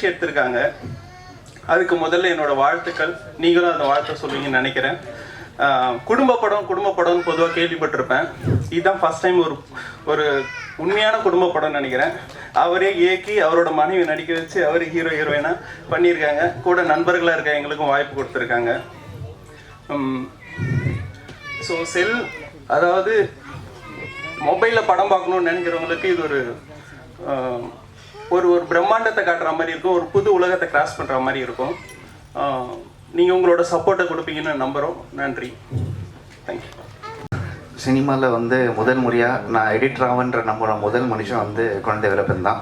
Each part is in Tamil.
முயற்சி எடுத்திருக்காங்க. அதுக்கு முதல்ல என்னோடய வாழ்த்துக்கள். நீங்களும் அந்த வாழ்த்தை சொல்லுவீங்கன்னு நினைக்கிறேன். குடும்ப படம்னு பொதுவாக கேள்விப்பட்டிருப்பேன். இதுதான் ஃபஸ்ட் டைம் ஒரு உண்மையான குடும்ப படம்னு நினைக்கிறேன். அவரே இயக்கி அவரோட மனைவி நடிக்க வச்சு அவரே ஹீரோயினாக பண்ணியிருக்காங்க. கூட நண்பர்களாக இருக்க எங்களுக்கும் வாய்ப்பு கொடுத்துருக்காங்க. ஸோ அதாவது மொபைலில் படம் பார்க்கணுன்னு நினைக்கிறவங்களுக்கு இது ஒரு பிரம்மாண்டத்தை காட்டுற மாதிரி இருக்கும். ஒரு புது உலகத்தை கிராஸ் பண்ணுற மாதிரி இருக்கும். நீங்கள் உங்களோட சப்போர்ட்டை கொடுப்பீங்கன்னு நம்புகிறோம். நன்றி. தேங்க்யூ. சினிமாவில் முதல் முறையாக நான் எடிட்டர் ஆவன்ற நம்மளோட முதல் மனுஷன் குழந்தை வேலப்பன் தான்.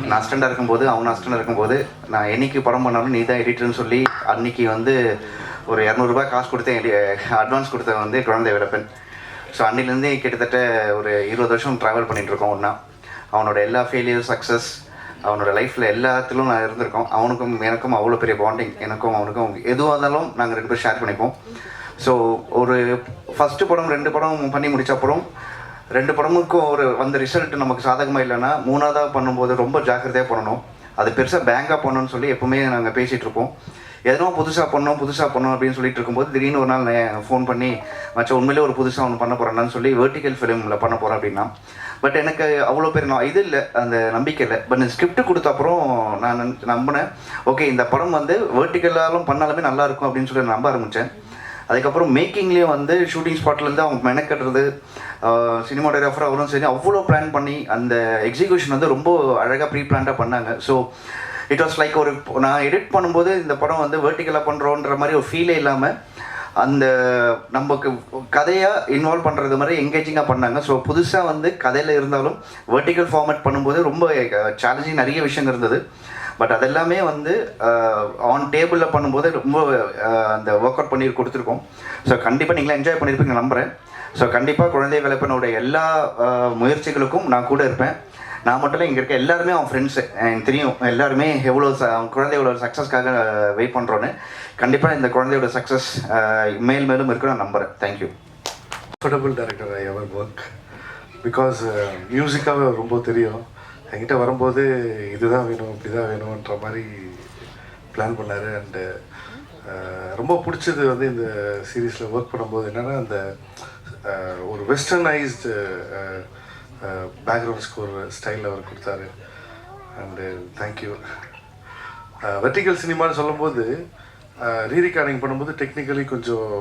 நான் அஸ்டண்டாக இருக்கும்போது அவன் அஸ்டண்டாக இருக்கும்போது நான் என்னைக்கு படம் பண்ணாலும் நீ தான் எடிட்டர்னு சொல்லி அன்றைக்கி ஒரு 200 ரூபாய் காசு கொடுத்தேன், அட்வான்ஸ் கொடுத்தேன் குழந்தை வேலப்பன். ஸோ அன்னிலேருந்தே கிட்டத்தட்ட ஒரு 20 வருஷம் ட்ராவல் பண்ணிகிட்ருக்கோம் ஒன்றா. அவனோட எல்லா ஃபெயிலியர் சக்ஸஸ் அவனோட லைஃப்பில் எல்லாத்திலும் நான் இருந்திருக்கோம். அவனுக்கும் எனக்கும் அவ்வளோ பெரிய பாண்டிங். எனக்கும் அவனுக்கும் எதுவாக இருந்தாலும் நாங்கள் 2 பேரும் ஷேர் பண்ணிப்போம். ஸோ ஒரு ஃபஸ்ட்டு படம் 2 படம் பண்ணி முடித்த அப்புறம் 2 படமுக்கும் வந்த ரிசல்ட் நமக்கு சாதகமாக இல்லைன்னா 3ஆவதாக பண்ணும்போது ரொம்ப ஜாக்கிரதையாக பண்ணணும். அது பெருசாக பேங்காக பண்ணணும்னு சொல்லி எப்போவுமே நாங்கள் பேசிகிட்ருப்போம். எதனோ புதுசாக பண்ணோம் அப்படின்னு சொல்லிட்டு இருக்கும்போது திடீர்னு ஒரு நாள் ஃபோன் பண்ணி மச்சா உண்மையிலே ஒரு புதுசாக ஒன்று பண்ண போகிறேன்னு சொல்லி வெர்டிக்கல் ஃபிலிமில் பண்ண போகிறேன் அப்படின்னா. பட் எனக்கு அவ்வளோ பேர் இது இல்லை, அந்த நம்பிக்கை இல்லை. பட் ஸ்கிரிப்ட் கொடுத்த அப்புறம் நான் நம்பினேன், ஓகே இந்த படம் வெர்டிக்கலாலும் பண்ணாலுமே நல்லாயிருக்கும் அப்படின்னு சொல்லி நம்ப ஆரம்பித்தேன். அதுக்கப்புறம் மேக்கிங்லேயும் ஷூட்டிங் ஸ்பாட்லேருந்து அவங்க மெனக்கட்டுறது, சினிமாட்டோகிராஃபர் அவரும் சரி அவ்வளோ பிளான் பண்ணி அந்த எக்ஸிக்யூஷன் ரொம்ப அழகாக ப்ரீ பிளான்டாக பண்ணாங்க. ஸோ இட் வாஸ் லைக் நான் எடிட் பண்ணும்போது இந்த படம் வெர்டிக்கலாக பண்ணுறோன்ற மாதிரி ஒரு ஃபீலே இல்லாமல் அந்த நமக்கு கதையாக இன்வால்வ் பண்ணுறது மாதிரி எங்கேஜிங்காக பண்ணாங்க. ஸோ புதுசாக கதையில் இருந்தாலும் வெர்டிக்கல் ஃபார்மேட் பண்ணும்போது ரொம்ப சேலஞ்சிங் நிறைய விஷயம் இருந்தது. பட் அதெல்லாமே ஆன் டேபிளில் பண்ணும்போது ரொம்ப அந்த ஒர்க் அவுட் பண்ணி கொடுத்துருக்கோம். ஸோ கண்டிப்பாக நீங்களாம் என்ஜாய் பண்ணியிருப்பீங்க நம்புகிறேன். ஸோ கண்டிப்பாக குழந்தை வேலப்பனோட எல்லா முயற்சிகளுக்கும் நான் கூட இருப்பேன். நான் மட்டும் இல்லை, இங்கே இருக்க எல்லாருமே அவன் ஃப்ரெண்ட்ஸு, எனக்கு தெரியும் எல்லாருமே அவன் குழந்தையோட சக்ஸஸ்க்காக வெயிட் பண்ணுறோன்னு. கண்டிப்பாக இந்த குழந்தையோட சக்ஸஸ் மேலும் இருக்குன்னு நான் நம்புகிறேன். Thank you. Comfortable director I ever work because மியூசிக்காக ரொம்ப தெரியும். என்கிட்ட வரும்போது இதுதான் வேணும் இப்படி தான் வேணுன்ற மாதிரி பிளான் பண்ணார். அண்டு ரொம்ப பிடிச்சது இந்த சீரீஸில் ஒர்க் பண்ணும்போது என்னென்னா அந்த ஒரு வெஸ்டர்னைஸ்டு பேக்ரவுண்ட் ஸ்கோர் ஸ்டைலில் அவர் கொடுத்தாரு. And thank you. வெர்டிக்கல் சினிமான்னு சொல்லும்போது ரீரிகார்டிங் பண்ணும்போது டெக்னிக்கலி கொஞ்சம்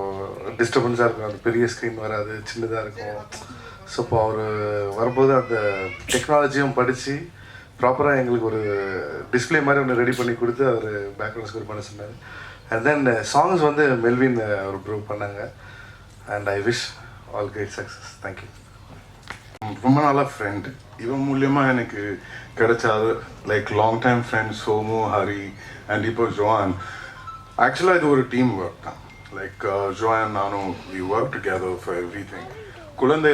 டிஸ்டர்பன்ஸாக இருக்கும். அந்த பெரிய ஸ்க்ரீன் வராது, சின்னதாக இருக்கும். ஸோ இப்போ அவர் வரும்போது அந்த டெக்னாலஜியும் படித்து ப்ராப்பராக எங்களுக்கு ஒரு டிஸ்பிளே மாதிரி ஒன்று ரெடி பண்ணி கொடுத்து அவர் பேக்ரவுண்ட் ஸ்கோர் பண்ண சொன்னார். அண்ட் தென் சாங்ஸ் மெல்வின் அவர் ப்ரூவ் பண்ணாங்க. And I wish all great success. Thank you. ரொம்ப நல்ல ஃப்ரெண்ட். இவன் மூலியமாக எனக்கு கிடைச்சாது like long time friends Somu, Hari and இப்போ ஜோவான். ஆக்சுவலாக இது ஒரு டீம் ஒர்க் தான். லைக் ஜோவான் நானும் we work together for everything. குழந்தை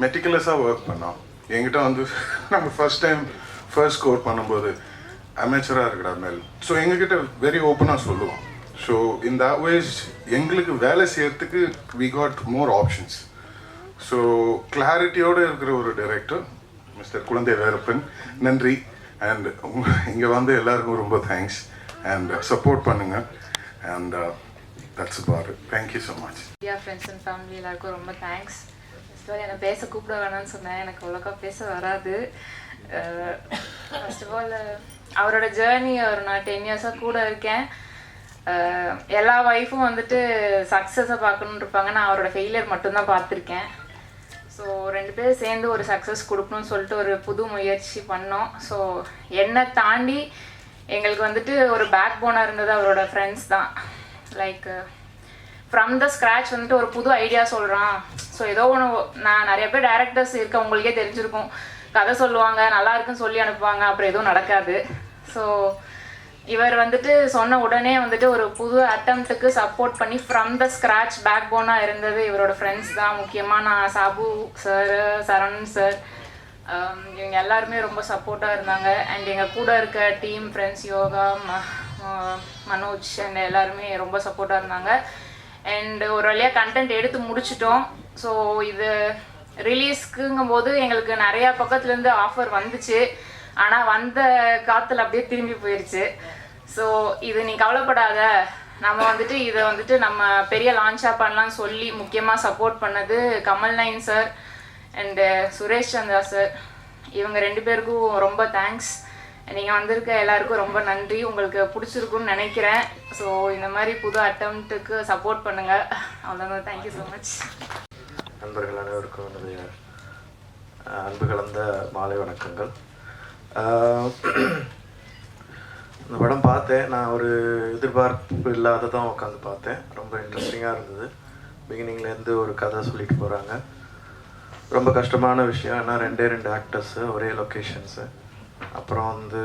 மெட்டிகுலஸாக ஒர்க் பண்ணோம். என்கிட்ட நம்ம ஃபர்ஸ்ட் ஸ்கோர் பண்ணும்போது அமேச்சராக இருக்கிற மேல். ஸோ எங்ககிட்ட வெரி ஓப்பனாக சொல்லுவோம். ஸோ இன் தட் வேஸ் எங்களுக்கு வேலை செய்யறதுக்கு we got more options. So கிளாரிட்டியோடு இருக்கிற ஒரு டைரக்டர் மிஸ்டர் குழந்தை வேலப்பன். நன்றி. அண்ட் இங்கே எல்லாருக்கும் ரொம்ப தேங்க்ஸ். அண்ட் சப்போர்ட் பண்ணுங்கள். And that's about it. Thank you so much. Friends and family எல்லாருக்கும் ரொம்ப தேங்க்ஸ். என்னை பேச கூப்பிட வேணாம்னு சொன்னேன், எனக்கு அவ்வளோக்கா பேச வராது. ஃபர்ஸ்ட் ஆஃப் ஆல் அவரோட ஜேர்னி நான் 10 இயர்ஸாக கூட இருக்கேன். எல்லா ஒய்ஃபும் சக்ஸஸை பார்க்கணுன்னு இருப்பாங்க. நான் அவரோட ஃபெயிலியர் மட்டும்தான் பார்த்துருக்கேன். ஸோ 2 பேரும் சேர்ந்து ஒரு சக்ஸஸ் கொடுக்கணும்னு சொல்லிட்டு ஒரு புது முயற்சி பண்ணோம். ஸோ என்னை தாண்டி எங்களுக்கு ஒரு பேக் போனாக இருந்தது அவரோட ஃப்ரெண்ட்ஸ் தான். லைக் ஃப்ரம் த ஸ்க்ராட்ச் ஒரு புது ஐடியா சொல்கிறான். ஸோ ஏதோ ஒன்று நான் நிறைய பேர் டேரக்டர்ஸ் இருக்க உங்களுக்கே தெரிஞ்சிருக்கும், கதை சொல்லுவாங்க, நல்லா இருக்குன்னு சொல்லி அனுப்புவாங்க, அப்புறம் எதுவும் நடக்காது. ஸோ இவர் சொன்ன உடனே ஒரு புது அட்டம்ப்ட்டுக்கு சப்போர்ட் பண்ணி ஃப்ரம் த ஸ்க்ராட்ச் பேக் போனாக இருந்தது இவரோட ஃப்ரெண்ட்ஸ் தான். முக்கியமாக நான் சாபு சார், சரண் சார், இவங்க எல்லாருமே ரொம்ப சப்போர்ட்டாக இருந்தாங்க. அண்ட் எங்கள் கூட இருக்க team friends yoga, Manoj and எல்லாருமே ரொம்ப சப்போர்ட்டாக இருந்தாங்க. அண்ட் ஒரு வழியாக கண்டென்ட் எடுத்து முடிச்சிட்டோம். ஸோ இது ரிலீஸ்க்குங்கும் போது எங்களுக்கு நிறையா பக்கத்துலேருந்து ஆஃபர் வந்துச்சு. ஆனால் வந்த காற்றுல அப்படியே திரும்பி போயிடுச்சு. ஸோ இது நீ கவலைப்படாத, நம்ம வந்துட்டு இதை வந்துட்டு நம்ம பெரிய லான்ச்சாக பண்ணலான்னு சொல்லி முக்கியமாக சப்போர்ட் பண்ணது Kamal nine sir and Suresh Chandra sir. இவங்க 2 பேருக்கும் ரொம்ப தேங்க்ஸ். நீங்கள் வந்திருக்க எல்லாருக்கும் ரொம்ப நன்றி. உங்களுக்கு பிடிச்சிருக்குன்னு நினைக்கிறேன். ஸோ இந்த மாதிரி புது அட்டம்ப்ட்டுக்கு சப்போர்ட் பண்ணுங்கள். அவ்வளோதான். Thank you so much. நண்பர்கள் அனைவருக்கும் என்னுடைய அன்பு கலந்த மாலை வணக்கங்கள். இந்த படம் பார்த்தேன். நான் ஒரு எதிர்பார்ப்பு இல்லாததான் உட்காந்து பார்த்தேன். ரொம்ப இன்ட்ரெஸ்டிங்காக இருந்தது. பிகினிங்லேருந்து ஒரு கதை சொல்லிட்டு போகிறாங்க. ரொம்ப கஷ்டமான விஷயம். ஏன்னா 2 ஆக்டர்ஸு, ஒரே லொக்கேஷன்ஸு. அப்புறம் வந்து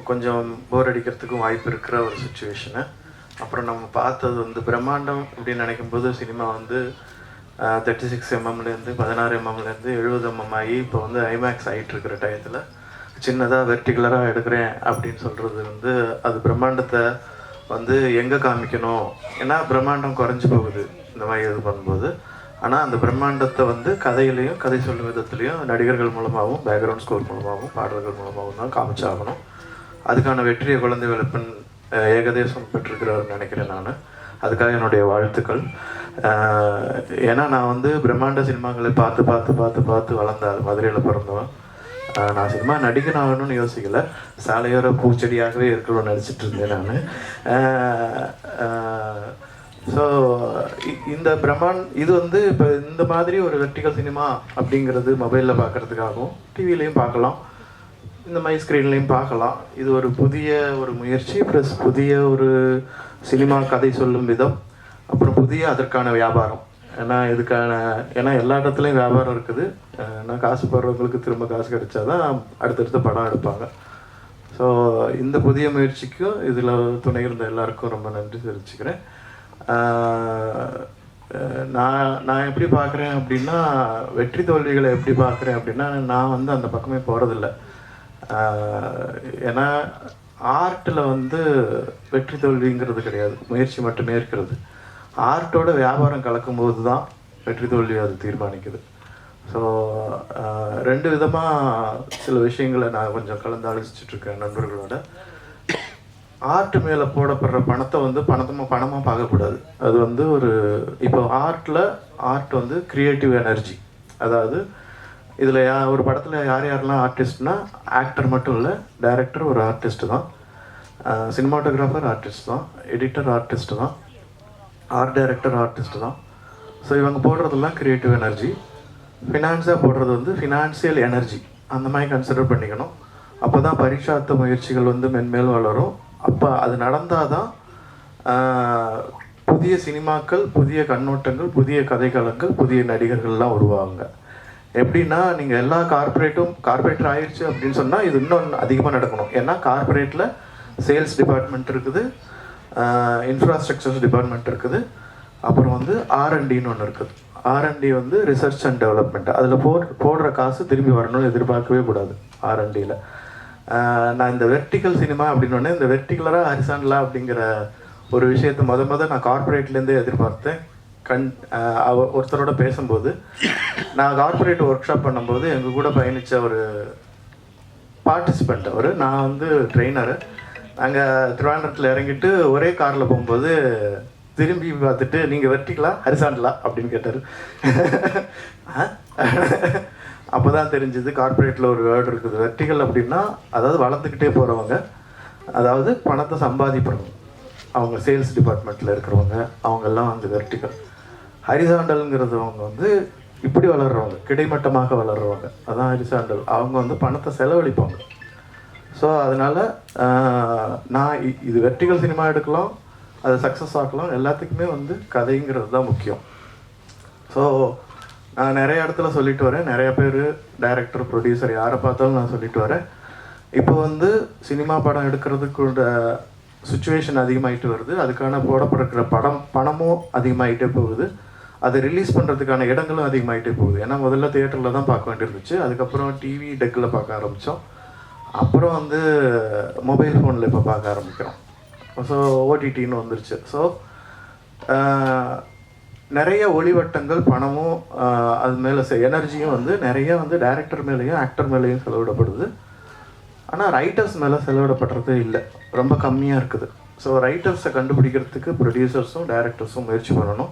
கொஞ்சம் போர் அடிக்கிறதுக்கும் வாய்ப்பு இருக்கிற ஒரு சுச்சுவேஷனு. அப்புறம் நம்ம பார்த்தது வந்து பிரம்மாண்டம் அப்படின்னு நினைக்கும்போது சினிமா வந்து 36 mmலேருந்து 16 mmலேருந்து 70 mm ஆகி இப்போ வந்து ஐமேக்ஸ் ஆகிட்டு இருக்கிற டயத்தில் சின்னதாக வெர்டிகுலராக எடுக்கிறேன் அப்படின்னு சொல்கிறது வந்து அது பிரம்மாண்டத்தை வந்து எங்கே காமிக்கணும். ஏன்னா பிரம்மாண்டம் குறைஞ்சி போகுது இந்த மாதிரி இது பண்ணும்போது. ஆனால் அந்த பிரம்மாண்டத்தை வந்து கதையிலையும், கதை சொல்லும் விதத்துலேயும் நடிகர்கள் மூலமாகவும், பேக்ரவுண்ட் ஸ்கோர் மூலமாகவும், பாடல்கள் மூலமாகவும் தான் காமிச்சாகணும். அதுக்கான வெற்றியை குழந்தை வேலப்பன் ஏகதேசம் பெற்றிருக்கிறாருன்னு நினைக்கிறேன் நான். அதுக்காக என்னுடைய வாழ்த்துக்கள். ஏன்னா நான் வந்து பிரம்மாண்ட சினிமாக்களை பார்த்து பார்த்து பார்த்து பார்த்து வளர்ந்தாள். மதுரையில் பிறந்தவன். நான் சினிமா நடிகன் ஆகணும்னு யோசிக்கலை. சாலையோர பூச்செடியாகவே இருக்கணும்னு நடிச்சிட்டு இருந்தேன் நான். ஸோ இந்த இது வந்து இப்போ இந்த மாதிரி ஒரு வெர்டிகல் சினிமா அப்படிங்கிறது மொபைலில் பார்க்குறதுக்காகவும், டிவிலையும் பார்க்கலாம், இந்த மாதிரி ஸ்க்ரீன்லேயும் பார்க்கலாம். இது ஒரு புதிய ஒரு முயற்சி, ப்ளஸ் புதிய ஒரு சினிமா கதை சொல்லும் விதம், அப்புறம் புதிய அதற்கான வியாபாரம். ஏன்னா எல்லா இடத்துலையும் வியாபாரம் இருக்குது. ஏன்னா காசு போடுறவங்களுக்கு திரும்ப காசு கிடைச்சா தான் அடுத்தடுத்த படம் எடுப்பாங்க. ஸோ இந்த புதிய முயற்சிக்கும் இதில் துணை இருந்த எல்லாருக்கும் ரொம்ப நன்றி தெரிவிச்சுக்கிறேன். நான் எப்படி பார்க்குறேன் அப்படின்னா, வெற்றி தோல்விகளை எப்படி பார்க்குறேன் அப்படின்னா, நான் வந்து அந்த பக்கமே போகிறதில்ல. ஏன்னா ஆர்ட்டில் வந்து வெற்றி தோல்விங்கிறது கிடையாது, முயற்சி மட்டுமே இருக்கிறது. ஆர்ட்டோட வியாபாரம் கலக்கும்போது தான் வெற்றி தோல்வி அது தீர்மானிக்குது. ஸோ 2 விதமாக சில விஷயங்களை நான் கொஞ்சம் கலந்து ஆலோசிச்சுட்ருக்கேன் நண்பர்களோட. ஆர்ட் மேலே போடப்படுற பணத்தை வந்து பணமாக பார்க்கக்கூடாது. அது வந்து இப்போ ஆர்ட் வந்து க்ரியேட்டிவ் எனர்ஜி. அதாவது இதில் ஒரு படத்தில் யாரெல்லாம் ஆர்டிஸ்ட்னா, ஆக்டர் மட்டும் இல்லை, டைரக்டர் ஒரு ஆர்டிஸ்ட்டு தான், சினிமாட்டோகிராஃபர் ஆர்டிஸ்ட் தான், எடிட்டர் ஆர்டிஸ்ட்டு தான், ஆர்ட் டைரக்டர் ஆர்டிஸ்ட்டு தான். ஸோ இவங்க போடுறதெல்லாம் க்ரியேட்டிவ் எனர்ஜி. ஃபினான்ஸாக போடுறது வந்து ஃபினான்சியல் எனர்ஜி. அந்த மாதிரி கன்சிடர் பண்ணிக்கணும். அப்போ தான் பரீட்சார்த்த முயற்சிகள் வந்து மென்மேலும் வளரும். அப்போ அது நடந்தால் தான் புதிய சினிமாக்கள், புதிய கண்ணோட்டங்கள், புதிய கதைக்களங்கள், புதிய நடிகர்கள்லாம் உருவாகுங்க. எப்படின்னா, நீங்கள் எல்லா கார்பரேட்டர் ஆயிடுச்சு அப்படின்னு சொன்னால் இது இன்னும் அதிகமாக நடக்கணும். ஏன்னா கார்பரேட்டில் சேல்ஸ் டிபார்ட்மெண்ட் இருக்குது, இன்ஃப்ராஸ்ட்ரக்சர்ஸ் டிபார்ட்மெண்ட் இருக்குது, அப்புறம் வந்து R&Dன்னு ஒன்று இருக்குது. R&D வந்து ரிசர்ச் அண்ட் டெவலப்மெண்ட். அதில் போடுற காசு திரும்பி வரணும்னு எதிர்பார்க்கவே கூடாது R&Dயில். நான் இந்த வெர்டிக்கல் சினிமா அப்படின்னோடனே இந்த வெர்டிகுலராக ஹரிசாண்டலாக அப்படிங்கிற ஒரு விஷயத்தை நான் கார்பரேட்லேருந்தே எதிர்பார்த்தேன். ஒருத்தரோட பேசும்போது, நான் கார்பரேட் ஒர்க் ஷாப் பண்ணும்போது எங்கள் கூட பயணித்த ஒரு பார்ட்டிசிபெண்ட் நான் வந்து ட்ரெயினரு. நாங்கள் திருவாண்டத்தில் இறங்கிட்டு ஒரே காரில் போகும்போது திரும்பி பார்த்துட்டு, நீங்கள் வெர்டிக்கலா ஹரிசாண்டலா அப்படின்னு கேட்டார். அப்போ தான் தெரிஞ்சது கார்பரேட்டில் ஒரு வேர்டு இருக்குது. வெர்டிக்கல் அப்படின்னா அதாவது வளர்ந்துக்கிட்டே போகிறவங்க, அதாவது பணத்தை சம்பாதிப்பணும். அவங்க சேல்ஸ் டிபார்ட்மெண்ட்டில் இருக்கிறவங்க அவங்கெல்லாம் வந்து வெர்டிக்கல். ஹரிசாண்டல்ங்கிறது அவங்க வந்து இப்படி வளர்கிறவங்க, கிடைமட்டமாக வளர்கிறவங்க, அதான் ஹரிசாண்டல். அவங்க வந்து பணத்தை செலவழிப்பாங்க. ஸோ அதனால் நான் இது வெர்டிக்கல் சினிமா எடுக்கலாம், அதை சக்ஸஸ் ஆக்கலாம், எல்லாத்துக்குமே வந்து கதைங்கிறது தான் முக்கியம். ஸோ நான் நிறைய இடத்துல சொல்லிட்டு வரேன், நிறைய பேர் டைரக்டர், ப்ரொடியூசர் யாரை பார்த்தாலும் நான் சொல்லிட்டு வரேன். இப்போ வந்து சினிமா படம் எடுக்கிறதுக்குள்ள சுச்சுவேஷன் அதிகமாகிட்டு வருது. அதுக்கான போடப்படுற பணமும் அதிகமாகிட்டே போகுது. அதை ரிலீஸ் பண்ணுறதுக்கான இடங்களும் அதிகமாகிட்டே போகுது. ஏன்னா முதல்ல தியேட்டரில் தான் பார்க்க வேண்டியிருந்துச்சு, அதுக்கப்புறம் டிவி டெக்கில் பார்க்க ஆரம்பித்தோம், அப்புறம் வந்து மொபைல் ஃபோனில் இப்போ பார்க்க ஆரம்பிக்கிறோம். ஸோ ஓடிடின்னு வந்துருச்சு. ஸோ நிறைய ஒளிவட்டங்கள் பணமும் அது மேலே எனர்ஜியும் வந்து நிறைய வந்து டைரக்டர் மேலேயும் ஆக்டர் மேலேயும் செலவிடப்படுது. ஆனால் ரைட்டர்ஸ் மேலே செலவிடப்படுறது இல்லை, ரொம்ப கம்மியாக இருக்குது. ஸோ ரைட்டர்ஸை கண்டுபிடிக்கிறதுக்கு ப்ரொடியூசர்ஸும் டைரக்டர்ஸும் முயற்சி பண்ணணும்.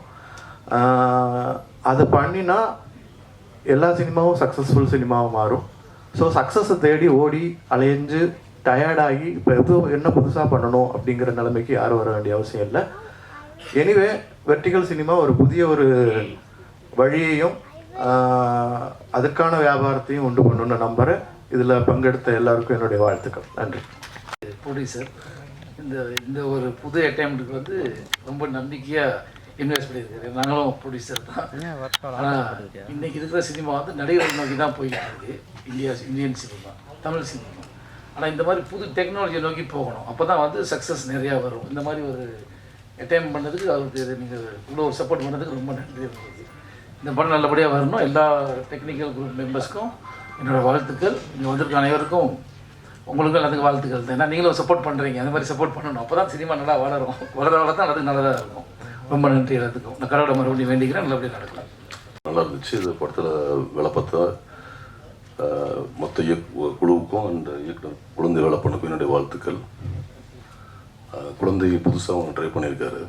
அதை பண்ணினா எல்லா சினிமாவும் சக்ஸஸ்ஃபுல் சினிமாவும் மாறும். ஸோ சக்ஸஸை தேடி ஓடி அலைஞ்சு டயர்டாகி இப்போ என்ன புதுசாக பண்ணணும் அப்படிங்கிற நிலைமைக்கு யாரும் வர வேண்டிய அவசியம் இல்லை. எனிவே வெர்டிகல் சினிமா ஒரு புதிய ஒரு வழியையும் அதுக்கான வியாபாரத்தையும் உண்டு பண்ணணும்னு நம்புகிறேன். இதில் பங்கெடுத்த எல்லாருக்கும் என்னுடைய வாழ்த்துக்கள். நன்றி. ப்ரொடியூசர் இந்த ஒரு புது அட்டெம்ப்டுக்கு வந்து ரொம்ப நம்பிக்கையாக இன்வெஸ்ட் பண்ணியிருக்காரு. நாங்களும் ப்ரொடியூசர் தான். ஆனால் இன்றைக்கி இருக்கிற சினிமா வந்து நடிகர்கள் நோக்கி தான் போய்கிட்டு இருக்கு. Indian cinema, Tamil cinema. ஆனால் இந்த மாதிரி புது டெக்னாலஜியை நோக்கி போகணும். அப்போ தான் வந்து சக்ஸஸ் நிறையா வரும். இந்த மாதிரி ஒரு அட்டெம்ப்ட் பண்ணதுக்கு அவருக்கு நீங்கள் இவ்வளோ ஒரு சப்போர்ட் பண்ணதுக்கு ரொம்ப நன்றி உங்களுக்கு. இந்த படம் நல்லபடியாக வரணும். எல்லா டெக்னிக்கல் குரூப் மெம்பர்ஸ்க்கும் என்னோடய வாழ்த்துக்கள். இங்கே வந்திருக்க அனைவருக்கும் உங்களுக்கும் எல்லாத்துக்கும் வாழ்த்துக்கள் தான். ஏன்னா நீங்களும் சப்போர்ட் பண்ணுறீங்க, அந்த மாதிரி சப்போர்ட் பண்ணணும். அப்போ தான் சினிமா நல்லா வளரும். வளர தான் எல்லாத்துக்கும் நல்லதாக இருக்கும். ரொம்ப நன்றி எல்லாத்துக்கும். நான் கடவுளை மறுபடியும் வேண்டிக்கிறேன், நல்லபடியாக நடக்கலாம். நல்லா இருந்துச்சு. இந்த படத்தில் வேலை பார்த்தா மொத்த குழுவுக்கும் அந்த இயக்குனர் குழந்தை வேலை பண்ணுக்கும் என்னுடைய வாழ்த்துக்கள். குழந்தை புதுசாக அவங்க ட்ரை பண்ணியிருக்காரு.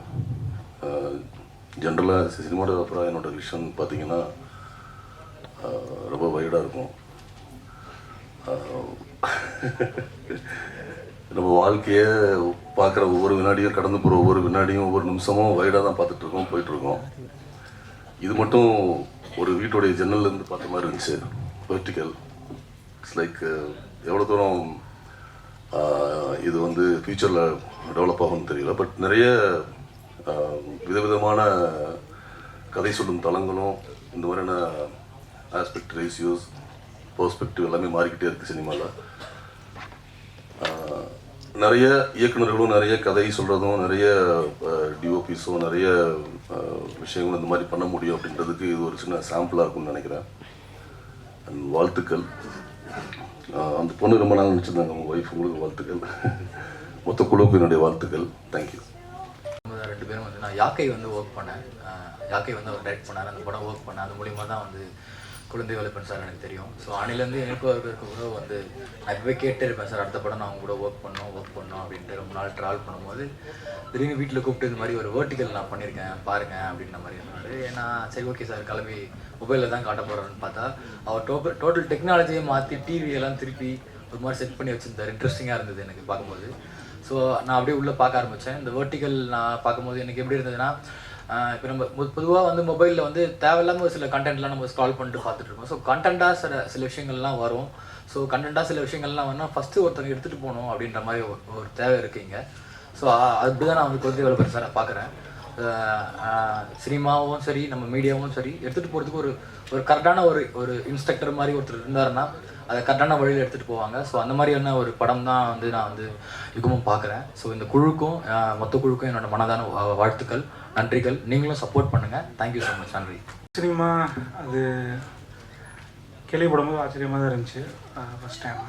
ஜென்ரலாக சினிமாட்டோகிராஃபராக என்னோடய விஷன் பார்த்திங்கன்னா ரொம்ப வைடாக இருக்கும். நம்ம வாழ்க்கையை பார்க்குற ஒவ்வொரு வினாடியும், கடந்து போகிற ஒவ்வொரு வினாடியும், ஒவ்வொரு நிமிஷமும் வைடாக தான் பார்த்துட்ருக்கோம், போயிட்டுருக்கோம். இது மட்டும் ஒரு வீட்டுடைய ஜன்னல்லேருந்து பார்த்த மாதிரி இருந்துச்சு. வெர்டிகல் இட்ஸ் லைக் எவ்வளோ தூரம் இது வந்து ஃப்யூச்சரில் டெவலப் ஆகும்னு தெரியல. பட் நிறைய விதவிதமான கதை சொல்லும் தளங்களும் இந்த மாதிரியான ஆஸ்பெக்ட் ரேஷியோஸ் பெர்ஸ்பெக்டிவ் எல்லாமே மாறிக்கிட்டே இருக்குது சினிமாவில். நிறைய இயக்குநர்களும் நிறைய கதை சொல்கிறதும் நிறைய டிஓபிஸும் நிறைய விஷயங்களும் இந்த மாதிரி பண்ண முடியும் அப்படின்றதுக்கு இது ஒரு சின்ன சாம்பிளாக இருக்கும்னு நினைக்கிறேன். அண்ட் வாழ்த்துக்கள். அந்த பொண்ணு ரொம்ப நாள் நினச்சிருந்தாங்க, உங்கள் ஒய்ஃப், உங்களுக்கு வாழ்த்துக்கள். மொத்த குழுவுக்கு என்னுடைய வாழ்த்துக்கள். தேங்க்யூ. 2 பேரும் வந்து நான் யாக்கை வந்து ஒர்க் பண்ணேன். யாக்கை வந்து அவர் டைரக்ட் பண்ணார். அந்த படம் ஒர்க் பண்ணேன். அது மூலிமா தான் வந்து குழந்தை வேலைப்பன் சார் எனக்கு தெரியும். ஸோ அணிலேருந்து எனக்கு இருக்க கூட வந்து நான் இப்போவே கேட்டே இருப்பேன், சார் அடுத்த படம் நான் அவங்க கூட ஒர்க் பண்ணோம் அப்படின்ட்டு ரொம்ப நாள் ட்ராவல் பண்ணும்போது திடீர்னு வீட்டில் கூப்பிட்டு இந்த மாதிரி ஒரு வேர்ட்டிக்கல் நான் பண்ணியிருக்கேன் பாருங்கள் அப்படின்ற மாதிரி சொன்னார். ஏன்னா சரி ஓகே சார் கிளம்பி மொபைலில் தான் காட்ட போகிறோன்னு பார்த்தா அவர் டோட்டல் டெக்னாலஜியை மாற்றி டிவியெல்லாம் திருப்பி ஒரு மாதிரி செட் பண்ணி வச்சுருந்தார். இன்ட்ரெஸ்டிங்காக இருந்தது எனக்கு பார்க்கும்போது. ஸோ நான் அப்படியே உள்ளே பார்க்க ஆரம்பித்தேன். இந்த வேர்ட்டிக்கல் நான் பார்க்கும்போது எனக்கு எப்படி இருந்ததுன்னா, இப்போ நம்ம பொதுவாக வந்து மொபைலில் வந்து தேவையில்லாமல் ஒரு சில கண்டென்ட்லாம் நம்ம ஸ்க்ரால் பண்ணிட்டு பார்த்துட்ருக்கோம். ஸோ கண்டென்ட்டாக சில விஷயங்கள்லாம் வரும். ஸோ கண்டென்ட்டாக சில விஷயங்கள்லாம் வரணும் ஃபஸ்ட்டு ஒருத்தவங்க எடுத்துகிட்டு போகணும் அப்படின்ற மாதிரி ஒரு தேவை இருக்குங்க. ஸோ அப்படி தான் நான் வந்து குழந்தை வேலைப்பன் சாரை பார்க்குறேன். சினிமாவும் சரி நம்ம மீடியாவும் சரி எடுத்துகிட்டு போகிறதுக்கு ஒரு கரெக்டான ஒரு இன்ஸ்ட்ரக்டர் மாதிரி ஒருத்தர் இருந்தாருன்னா அதை கரெக்டான வழியில் எடுத்துகிட்டு போவாங்க. ஸோ அந்த மாதிரியான ஒரு படம் தான் வந்து நான் வந்து யுகமும் பார்க்குறேன். ஸோ இந்த குழுக்கும் மொத்த குழுக்கும் என்னோட மனதான வாழ்த்துக்கள், நன்றிகள். நீங்களும் சப்போர்ட் பண்ணுங்கள். Thank you so much. நன்றி. சினிமா அது கேள்விப்படும்போது ஆச்சரியமாக தான் இருந்துச்சு. ஃபஸ்ட் டைம்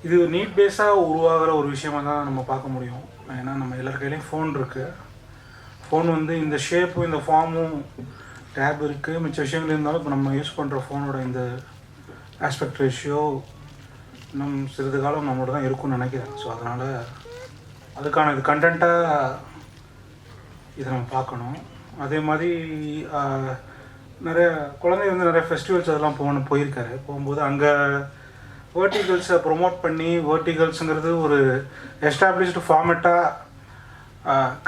இது நீட் பேஸாக உருவாகிற ஒரு விஷயமாக தான் நம்ம பார்க்க முடியும். ஏன்னா நம்ம எல்லார் கையிலையும் ஃபோன் இருக்குது. ஃபோன் வந்து இந்த ஷேப்பும் இந்த ஃபார்மும் டேப் இருக்குது, மிச்ச விஷயங்கள் இருந்தாலும் இப்போ நம்ம யூஸ் பண்ணுற ஃபோனோட இந்த ஆஸ்பெக்ட் ரேஷியோ இன்னும் சிறிது காலம் நம்மளோட தான் இருக்கும்னு நினைக்கிறேன். ஸோ அதனால் அதுக்கான இது கண்டென்ட்டாக இதை நம்ம பார்க்கணும். அதே மாதிரி நிறைய குழந்தை வந்து நிறைய ஃபெஸ்டிவல்ஸ் அதெல்லாம் போயிருக்காரு. போகும்போது அங்கே வேர்ட்டிகல்ஸை ப்ரொமோட் பண்ணி, வேர்ட்டிகல்ஸுங்கிறது ஒரு எஸ்டாப்ளிஷ்டு ஃபார்மேட்டாக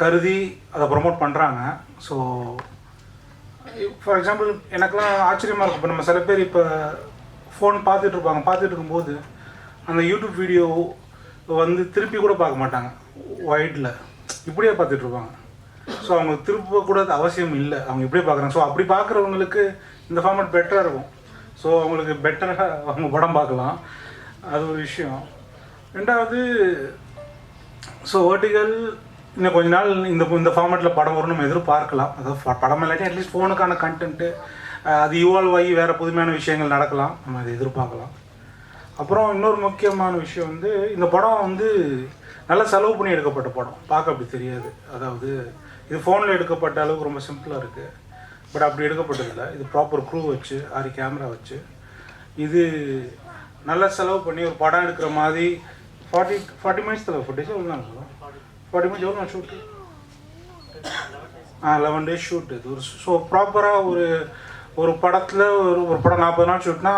கருதி அதை ப்ரொமோட் பண்ணுறாங்க. ஸோ ஃபார் எக்ஸாம்பிள் எனக்குலாம் ஆச்சரியமாக இருக்கும். இப்போ நம்ம சில பேர் இப்போ ஃபோன் பார்த்துட்டு இருக்கும்போது அந்த யூடியூப் வீடியோ வந்து திருப்பி கூட பார்க்க மாட்டாங்க, ஒயிட்டில் இப்படியே பார்த்துட்ருப்பாங்க. ஸோ அவங்க திருப்ப கூட அவசியம் இல்லை, அவங்க இப்படியே பார்க்குறாங்க. ஸோ அப்படி பார்க்குறவங்களுக்கு இந்த ஃபார்மேட் பெட்டராக இருக்கும். ஸோ அவங்களுக்கு பெட்டராக அவங்க படம் பார்க்கலாம். அது ஒரு விஷயம். ரெண்டாவது ஸோ வேர்ட்டிகல் இன்னும் கொஞ்ச நாள் இந்த ஃபார்மேட்டில் படம் வரும்னு நம்ம எதிர்பார்க்கலாம். அதாவது படம் இல்லாட்டி அட்லீஸ்ட் ஃபோனுக்கான கண்டென்ட்டு அது இவால்வ் ஆகி வேறு புதுமையான விஷயங்கள் நடக்கலாம், நம்ம அதை எதிர்பார்க்கலாம். அப்புறம் இன்னொரு முக்கியமான விஷயம் வந்து இந்த படம் வந்து நல்லா செலவு பண்ணி எடுக்கப்பட்ட படம், பார்க்க அப்படி தெரியாது. அதாவது இது ஃபோனில் எடுக்கப்பட்ட அளவுக்கு ரொம்ப சிம்பிளாக இருக்குது, பட் அப்படி எடுக்கப்பட்டதில்லை. இது ப்ராப்பர் க்ரூ வச்சு 6 கேமரா வச்சு இது நல்லா செலவு பண்ணி ஒரு படம் எடுக்கிற மாதிரி 40 மினிட்ஸ் தான் ஃபுட்டேஜ். எவ்வளோ நாள் 40 மினிட்ஸ் எவ்வளோ நாள் ஷூட்டு? 11 days shoot. இது ஒரு ஸோ ப்ராப்பராக ஒரு படத்தில் ஒரு படம் 40 நாள் ஷூட்னா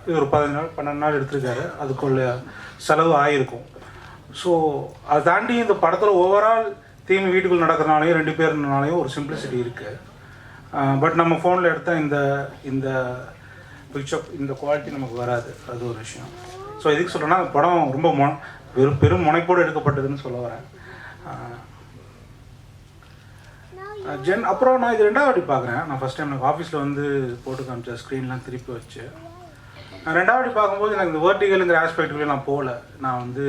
இது ஒரு 15 நாள் 12 நாள் எடுத்திருக்காரு. அதுக்குள்ள செலவு ஆகிருக்கும். ஸோ அதை தாண்டி இந்த படத்தில் ஓவரால் தீம் வீட்டுக்குள்ளே நடக்கிறனாலையும் 2 பேர்னாலையும் ஒரு சிம்பிளிசிட்டி இருக்குது. பட் நம்ம ஃபோனில் எடுத்தால் இந்த பிக்சர் இந்த குவாலிட்டி நமக்கு வராது. அது ஒரு விஷயம். ஸோ எதுக்கு சொல்கிறேன்னா படம் ரொம்ப பெரும் முனைப்போடு எடுக்கப்பட்டதுன்னு சொல்ல வரேன். அப்புறம் நான் இது 2வது வாட்டி பார்க்குறேன். நான் ஃபஸ்ட் டைம் எனக்கு ஆஃபீஸில் வந்து போட்டு காமிச்ச ஸ்க்ரீன்லாம் திருப்பி வச்சு நான் 2வது வாட்டி பார்க்கும்போது எனக்கு இந்த வேர்ட்டிகலுங்கிற ஆஸ்பெக்டுக்குள்ளே நான் போகல. நான் வந்து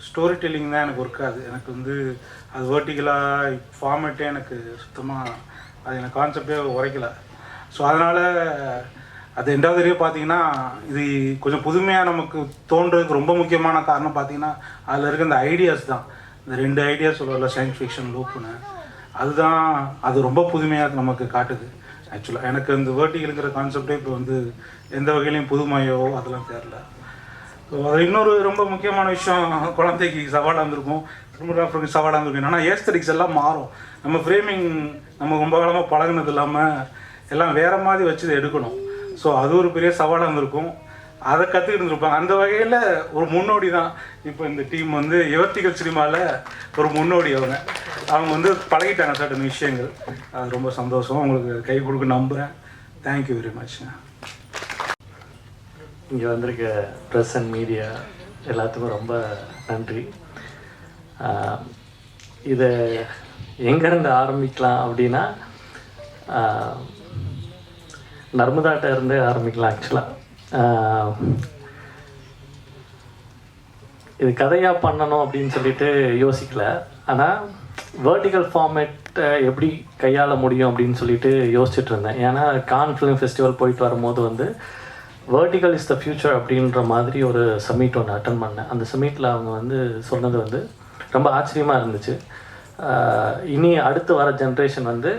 ஸ்டோரி டெல்லிங் தான் எனக்கு ஒர்க்காது. எனக்கு வந்து அது வேர்ட்டிகலாக ஃபார்மேட்டே எனக்கு சுத்தமாக அது எனக்கு கான்செப்டே உரைக்கல. ஸோ அதனால் அது 2வது தடவை பார்த்தீங்கன்னா இது கொஞ்சம் புதுமையாக நமக்கு தோன்றதுக்கு ரொம்ப முக்கியமான காரணம் பார்த்தீங்கன்னா அதில் இருக்க இந்த ஐடியாஸ் தான். இந்த 2 ஐடியாஸ் சொல்லல, சயின்ஸ் ஃபிக்ஷன் லூப்புன்னு, அதுதான் அது ரொம்ப புதுமையாக நமக்கு காட்டுது. ஆக்சுவலாக எனக்கு இந்த வேர்ட்டிகலுங்கிற கான்செப்டே இப்போ வந்து எந்த வகையிலையும் புதுமையோ அதெல்லாம் தெரில. ஸோ அது இன்னொரு ரொம்ப முக்கியமான விஷயம், குழந்தைக்கு சவாலாக இருந்திருக்கும், சினிமாகிராஃபருக்கு சவாலாக இருந்திருக்கும். என்னன்னா ஏஸ்தட்டிக்ஸ் எல்லாம் மாறும். நம்ம ஃப்ரேமிங் நம்ம ரொம்ப காலமாக பழகினது இல்லாமல் எல்லாம் வேறு மாதிரி வச்சு இதை எடுக்கணும். ஸோ அது ஒரு பெரிய சவாலாக இருந்திருக்கும். அதை கற்றுக்கிட்டு இருந்திருப்பாங்க. அந்த வகையில் ஒரு முன்னோடி தான் இப்போ இந்த டீம் வந்து யுவர்த்திகள் சினிமாவில் ஒரு முன்னோடி. அவங்க வந்து பழகிட்டாங்க சர்டன் விஷயங்கள். அது ரொம்ப சந்தோஷம். உங்களுக்கு கை கொடுக்க நம்புகிறேன். Thank you very much. இங்கே வந்திருக்க ப்ரெஸ் அண்ட் மீடியா எல்லாத்துக்கும் ரொம்ப நன்றி. இதை எங்கேருந்து ஆரம்பிக்கலாம் அப்படின்னா நர்மதாட்ட இருந்து ஆரம்பிக்கலாம். ஆக்சுவலாக இது கதையாக பண்ணணும் அப்படின்னு சொல்லிட்டு யோசிக்கல. ஆனால் வேர்ட்டிகல் ஃபார்மேட்டை எப்படி கையாள முடியும் அப்படின்னு சொல்லிட்டு யோசிச்சுட்டு இருந்தேன். ஏன்னா கான் ஃபிலிம் ஃபெஸ்டிவல் போயிட்டு வரும்போது வந்து வேர்ட்டிகல் இஸ் த ஃப்யூச்சர் அப்படின்ற மாதிரி ஒரு சம்மிட் ஒன்று அட்டன் பண்ணேன். அந்த சம்மிட்டில் அவங்க வந்து சொன்னது வந்து ரொம்ப ஆச்சரியமாக இருந்துச்சு. இனி அடுத்து வர ஜென்ரேஷன் வந்து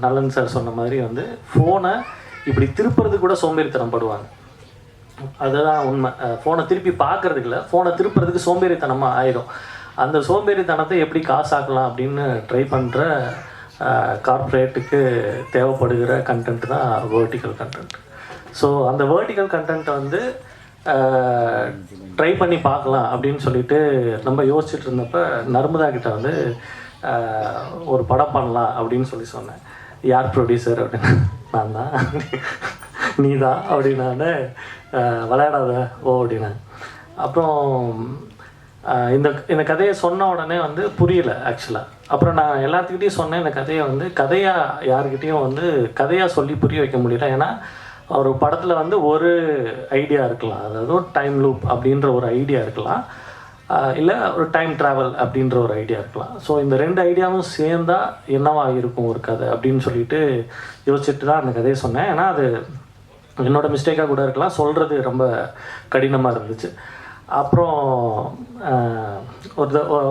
நலன் சார் சொன்ன மாதிரி வந்து ஃபோனை இப்படி திருப்புறது கூட சோம்பேறித்தனம் படுவாங்க. அதுதான் உண்மை. ஃபோனை திருப்பி பார்க்குறதுக்கு இல்லை, ஃபோனை திருப்புறதுக்கு சோம்பேறித்தனமாக ஆயிடும். அந்த சோம்பேறித்தனத்தை எப்படி காசாக்கலாம் அப்படின்னு ட்ரை பண்ணுற கார்ப்பரேட்டுக்கு தேவைப்படுகிற கண்டென்ட் தான் வேர்ட்டிகல் கண்டென்ட். ஸோ அந்த வேர்ட்டிகல் கண்டென்ட்டை வந்து ட்ரை பண்ணி பார்க்கலாம் அப்படின்னு சொல்லிட்டு நம்ம யோசிச்சுட்டு இருந்தப்போ நர்மதா கிட்ட வந்து ஒரு படம் பண்ணலாம் அப்படின்னு சொன்னேன். யார் ப்ரொடியூசர் அப்படின்னு. நான் தான். நீ தான் அப்படின்னானே. விளையாடாத ஓ அப்படின்னா. அப்புறம் இந்த கதையை சொன்ன உடனே வந்து புரியல ஆக்சுவலாக. அப்புறம் நான் எல்லாத்துக்கிட்டையும் சொன்னேன் இந்த கதையை வந்து கதையாக யாருக்கிட்டேயும் வந்து கதையாக சொல்லி புரிய வைக்க முடியல. ஏன்னா ஒரு படத்தில் வந்து ஒரு ஐடியா இருக்கலாம், அதாவது ஒரு டைம் லூப் அப்படின்ற ஒரு ஐடியா இருக்கலாம், இல்லை ஒரு டைம் ட்ராவல் அப்படின்ற ஒரு ஐடியா இருக்கலாம். ஸோ இந்த 2 ஐடியாவும் சேர்ந்தால் என்னவா இருக்கும் ஒரு கதை அப்படின்னு சொல்லிட்டு யோசிச்சுட்டு தான் அந்த கதையை சொன்னேன். ஏன்னா அது என்னோடய மிஸ்டேக்காக கூட இருக்கலாம், சொல்கிறது ரொம்ப கடினமாக இருந்துச்சு. அப்புறம்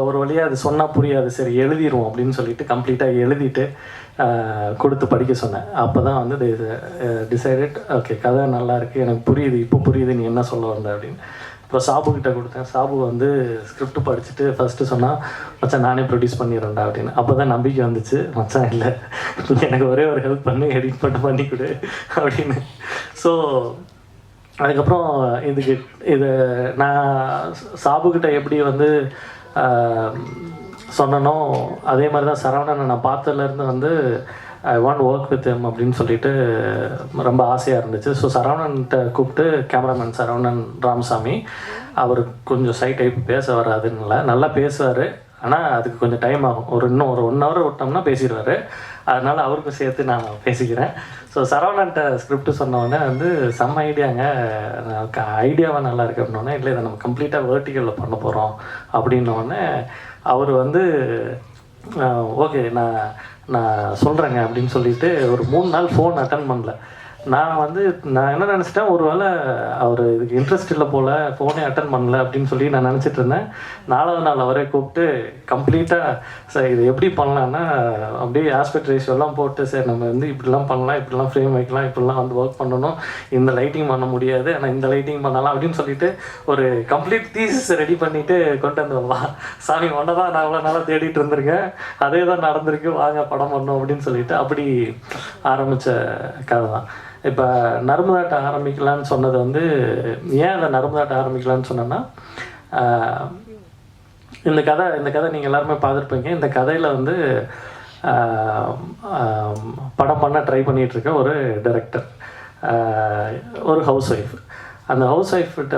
ஒரு வழியாக அது சொன்னால் புரியாது, சரி எழுதிடுவோம் அப்படின்னு சொல்லிட்டு கம்ப்ளீட்டாக எழுதிட்டு கொடுத்து படிக்க சொன்னேன். அப்போ தான் வந்து டிசைடட், ஓகே கதை நல்லா இருக்குது, எனக்கு புரியுது, இப்போ புரியுது நீ என்ன சொல்ல வந்த அப்படின்னு. அப்புறம் சாபுக்கிட்ட கொடுத்தேன். சாபு வந்து ஸ்கிரிப்ட் படிச்சுட்டு ஃபஸ்ட்டு சொன்னால் மச்சான் நானே ப்ரொடியூஸ் பண்ணிடுறேன்டா அப்படின்னு. அப்போ தான் நம்பிக்கை வந்துச்சு, மச்சான் இல்லை எனக்கு ஒரே ஒரு ஹெல்ப் பண்ணி எடிட் பண்ணி கொடு அப்படின்னு. ஸோ அதுக்கப்புறம் இதை நான் சாபுக்கிட்ட எப்படி வந்து சொன்னனோ அதே மாதிரி தான் சரவணனை நான் பார்த்ததுலேருந்து வந்து I want work with him அப்படின்னு சொல்லிட்டு ரொம்ப ஆசையாக இருந்துச்சு. ஸோ சரவணன்கிட்ட கூப்பிட்டு கேமராமேன் சரவணன் ராமசாமி, அவர் கொஞ்சம் சை டைப் பேச வராதுன்னு நல்லா பேசுவார், ஆனால் அதுக்கு கொஞ்சம் டைம் ஆகும். இன்னும் ஒரு 1 hour விட்டோம்னா பேசிடுவார். அதனால் அவருக்கும் சேர்த்து நான் பேசிக்கிறேன். ஸோ சரவணன்ட்ட ஸ்கிரிப்ட் சொன்னோடனே வந்து செம்ம ஐடியாங்க, ஐடியாவாக நல்லா இருக்கு அப்படின்னோடனே, இல்லை இதை நம்ம கம்ப்ளீட்டாக வேர்ட்டிகலில் பண்ண போகிறோம் அப்படின்னோடனே அவர் வந்து ஓகே நான் சொல்கிறேங்க அப்படின்னு சொல்லிட்டு ஒரு 3 நாள் ஃபோன் அட்டன் பண்ணல. நான் என்ன நினச்சிட்டேன், ஒரு வேளை அவர் இதுக்கு இன்ட்ரெஸ்ட் இல்லை போல், ஃபோனே அட்டன் பண்ணல அப்படின்னு சொல்லி நான் நினச்சிட்டு இருந்தேன். 4வது நாள் அவரே கூப்பிட்டு கம்ப்ளீட்டாக சார் இது எப்படி பண்ணலான்னா அப்படியே ஆஸ்பெக்ட் ரேஷியோலாம் போட்டு, சார் நம்ம இப்படிலாம் பண்ணலாம், இப்படிலாம் ஃப்ரேம் வைக்கலாம், இப்படிலாம் ஒர்க் பண்ணணும், இந்த லைட்டிங் பண்ண முடியாது ஆனால் இந்த லைட்டிங் பண்ணலாம் அப்படின்னு சொல்லிட்டு ஒரு கம்ப்ளீட் தீசிஸ் ரெடி பண்ணிவிட்டு கொண்டு வந்து சாமி ஒன்றை தான் நான் அவ்வளோ நாளாக தேடிட்டு இருந்திருக்கேன், அதே தான் நடந்திருக்கு, வாங்க படம் பண்ணோம் அப்படின்னு சொல்லிட்டு அப்படி ஆரம்பித்த கதை தான். இப்போ நர்மதாட்ட ஆரம்பிக்கலான்னு சொன்னது ஏன் அதை நர்மதாட்ட ஆரம்பிக்கலான்னு சொன்னேன்னா, இந்த கதை நீங்கள் எல்லாருமே பார்த்துருப்பீங்க. இந்த கதையில் படம் பண்ண ட்ரை பண்ணிகிட்ருக்க ஒரு டைரக்டர், ஒரு ஹவுஸ் ஒய்ஃப். அந்த ஹவுஸ் ஒய்ஃப்கிட்ட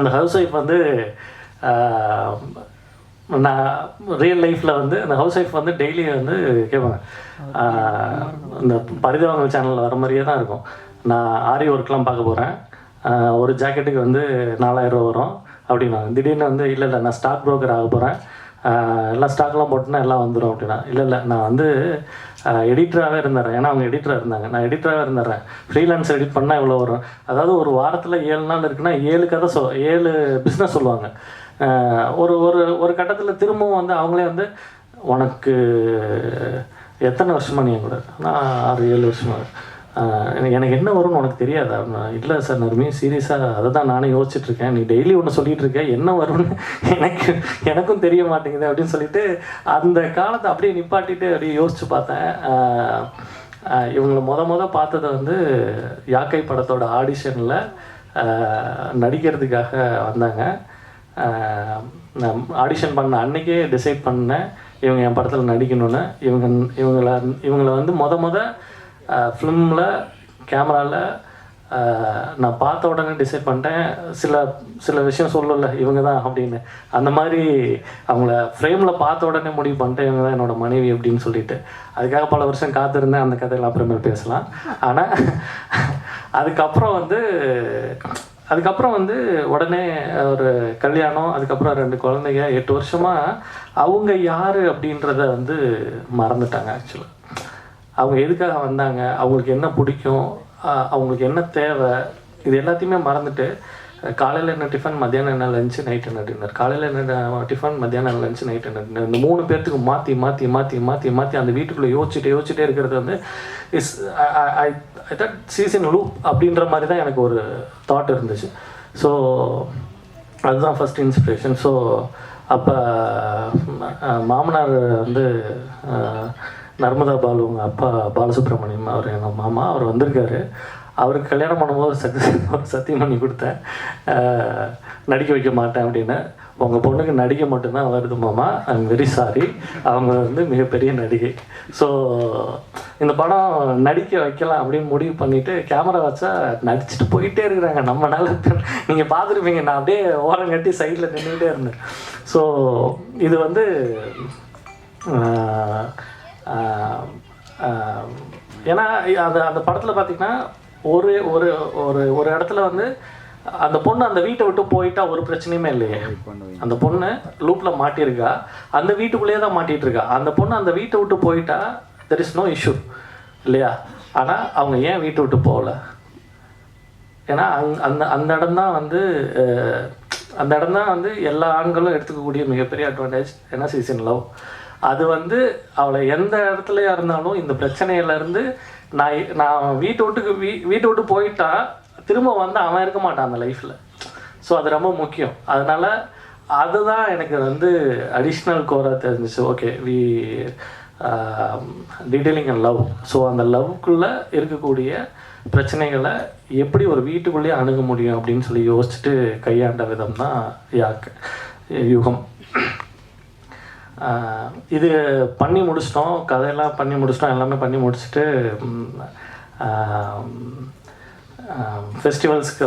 அந்த ஹவுஸ் ஒய்ஃப் நான் ரியல் லைஃப்பில் அந்த ஹவுஸ் ஒய்ஃப் டெய்லி கேட்பாங்க, இந்த பரிதாபங்கள் சேனலில் வர மாதிரியே தான் இருக்கும். நான் ஆரி ஒர்க்லாம் பார்க்க போகிறேன், ஒரு ஜாக்கெட்டுக்கு 4000 ரூபா வரும் அப்படின்னா, திடீர்னு இல்லை நான் ஸ்டாக் ப்ரோக்கர் ஆக போகிறேன், எல்லாம் ஸ்டாக்லாம் போட்டுனா எல்லாம் வந்துடும் அப்படின்னா, இல்லை நான் எடிட்டராகவே இருந்துடுறேன். ஏன்னா அவங்க எடிட்டராக இருந்தாங்க, நான் எடிட்டராகவே இருந்துடுறேன், ஃப்ரீலான்ஸ் எடிட் பண்ணால் இவ்வளோ வரும். அதாவது ஒரு வாரத்தில் 7 நாள் இருக்குன்னா 7 கதை 7 பிஸ்னஸ் சொல்லுவாங்க. ஒரு ஒரு ஒரு கட்டத்தில் திரும்பவும் அவங்களே உனக்கு எத்தனை வருஷமாக நீ கூட, நான் 6-7 வருஷமாக, எனக்கு என்ன வரும்னு உனக்கு தெரியாது அப்படின்னா, இல்லை சார் நர்மி சீரியஸாக அதை தான் நானே யோசிச்சுட்ருக்கேன், நீ டெய்லி ஒன்று சொல்லிகிட்டு இருக்க, என்ன வரும்னு எனக்கும் தெரிய மாட்டேங்குது அப்படின்னு சொல்லிட்டு அந்த காலத்தை அப்படியே நிப்பாட்டிட்டு அப்படியே யோசித்து பார்த்தேன். இவங்களை முத பார்த்தது யாக்கை படத்தோட ஆடிஷனில் நடிக்கிறதுக்காக வந்தாங்க. நான் ஆடிஷன் பண்ண அன்றைக்கே டிசைட் பண்ணேன் இவங்க என் படத்தில் நடிக்கணும்னு. இவங்களை முத ஃபிலிமில் கேமராவில் நான் பார்த்த உடனே டிசைட் பண்ணிட்டேன். சில விஷயம் சொல்லல இவங்க தான் அப்படின்னு, அந்த மாதிரி அவங்கள ஃப்ரேமில் பார்த்த உடனே முடிவு பண்ணிட்டேன் இவங்க தான் என்னோடய மனைவி அப்படின்னு சொல்லிட்டு. அதுக்காக பல வருஷம் காத்திருந்தேன், அந்த கதையெல்லாம் அப்புறமேல் பேசலாம். ஆனால் அதுக்கப்புறம் உடனே ஒரு கல்யாணம், அதுக்கப்புறம் 2 குழந்தைங்க, 8 வருஷமாக அவங்க யார் அப்படின்றத மறந்துட்டாங்க. ஆக்சுவலாக அவங்க எதுக்காக வந்தாங்க, அவங்களுக்கு என்ன பிடிக்கும், அவங்களுக்கு என்ன தேவை, இது எல்லாத்தையுமே மறந்துட்டு காலையில் என்ன டிஃபன், மத்தியானம் என்ன லஞ்சு, நைட் என்ன டின்னர், காலையில் என்ன டிஃபன், மத்தியானம் லஞ்சு, நைட் என்ன டின்னர், இந்த 3 பேர்த்துக்கு மாற்றி மாற்றி மாற்றி மாற்றி மாற்றி அந்த வீட்டுக்குள்ளே யோசிச்சுட்டே இருக்கிறது is I that season loop அப்படின்ற மாதிரி தான் எனக்கு ஒரு தாட் இருந்துச்சு. ஸோ அதுதான் ஃபஸ்ட் இன்ஸ்பிரேஷன். ஸோ அப்போ மாமனார் நர்மதா பாலு, உங்கள் அப்பா பாலசுப்ரமணியம், அவர் எங்கள் மாமா, அவர் வந்திருக்காரு. அவருக்கு கல்யாணம் பண்ணும்போது சத்தியம் பண்ணி கொடுத்தேன், நடிக்க வைக்க மாட்டேன் அப்படின்னு. உங்கள் பொண்ணுக்கு நடிக்க மட்டும்தான் வருது மாமா, ஐ எம் வெரி சாரி, அவங்க மிகப்பெரிய நடிகை. ஸோ இந்த படம் நடிக்க வைக்கலாம் அப்படின்னு முடிவு பண்ணிவிட்டு கேமரா வச்சா நடிச்சுட்டு போயிட்டே இருக்கிறாங்க. நம்மளால நீங்கள் பார்த்துருப்பீங்க, நான் அப்படியே ஓரம் கட்டி சைடில் நின்றுக்கிட்டே இருந்தேன். ஸோ இது ஏன்னா அந்த படத்தில் பார்த்திங்கன்னா ஒரு ஒரு ஒரு ஒரு இடத்துல அந்த பொண்ணு அந்த வீட்டை விட்டு போயிட்டா ஒரு பிரச்சனையுமே இல்லையே. அந்த பொண்ணு லூப்பில் மாட்டியிருக்கா, அந்த வீட்டுக்குள்ளேயே தான் மாட்டிகிட்டு இருக்கா. அந்த பொண்ணு அந்த வீட்டை விட்டு போயிட்டா தெர் இஸ் நோ இஷ்யூ இல்லையா. ஆனால் அவங்க ஏன் வீட்டை விட்டு போகல, ஏன்னா அந்த இடம் தான் அந்த இடம் தான் எல்லா ஆண்களும் எடுத்துக்கக்கூடிய மிகப்பெரிய அட்வான்டேஜ். ஏன்னா சீசன் லவ் அது அவளை எந்த இடத்துலையா இருந்தாலும் இந்த பிரச்சனையிலேருந்து நான் வீட்டை விட்டு போயிட்டா திரும்ப அவன் இருக்க மாட்டான் அந்த லைஃப்பில். ஸோ அது ரொம்ப முக்கியம். அதனால் அதுதான் எனக்கு அடிஷ்னல் கோராக தெரிஞ்சிச்சு. Okay, we detailing and love. So அந்த லவ்க்குள்ளே இருக்கக்கூடிய பிரச்சனைகளை எப்படி ஒரு வீட்டுக்குள்ளேயே அணுக முடியும் அப்படின்னு சொல்லி யோசிச்சுட்டு கையாண்ட விதம் தான் யுகம். இது பண்ணி முடிச்சிட்டோம், கதையெல்லாம் பண்ணி முடிச்சிட்டோம், எல்லாமே பண்ணி முடிச்சுட்டு ஃபெஸ்டிவல்ஸ்க்கு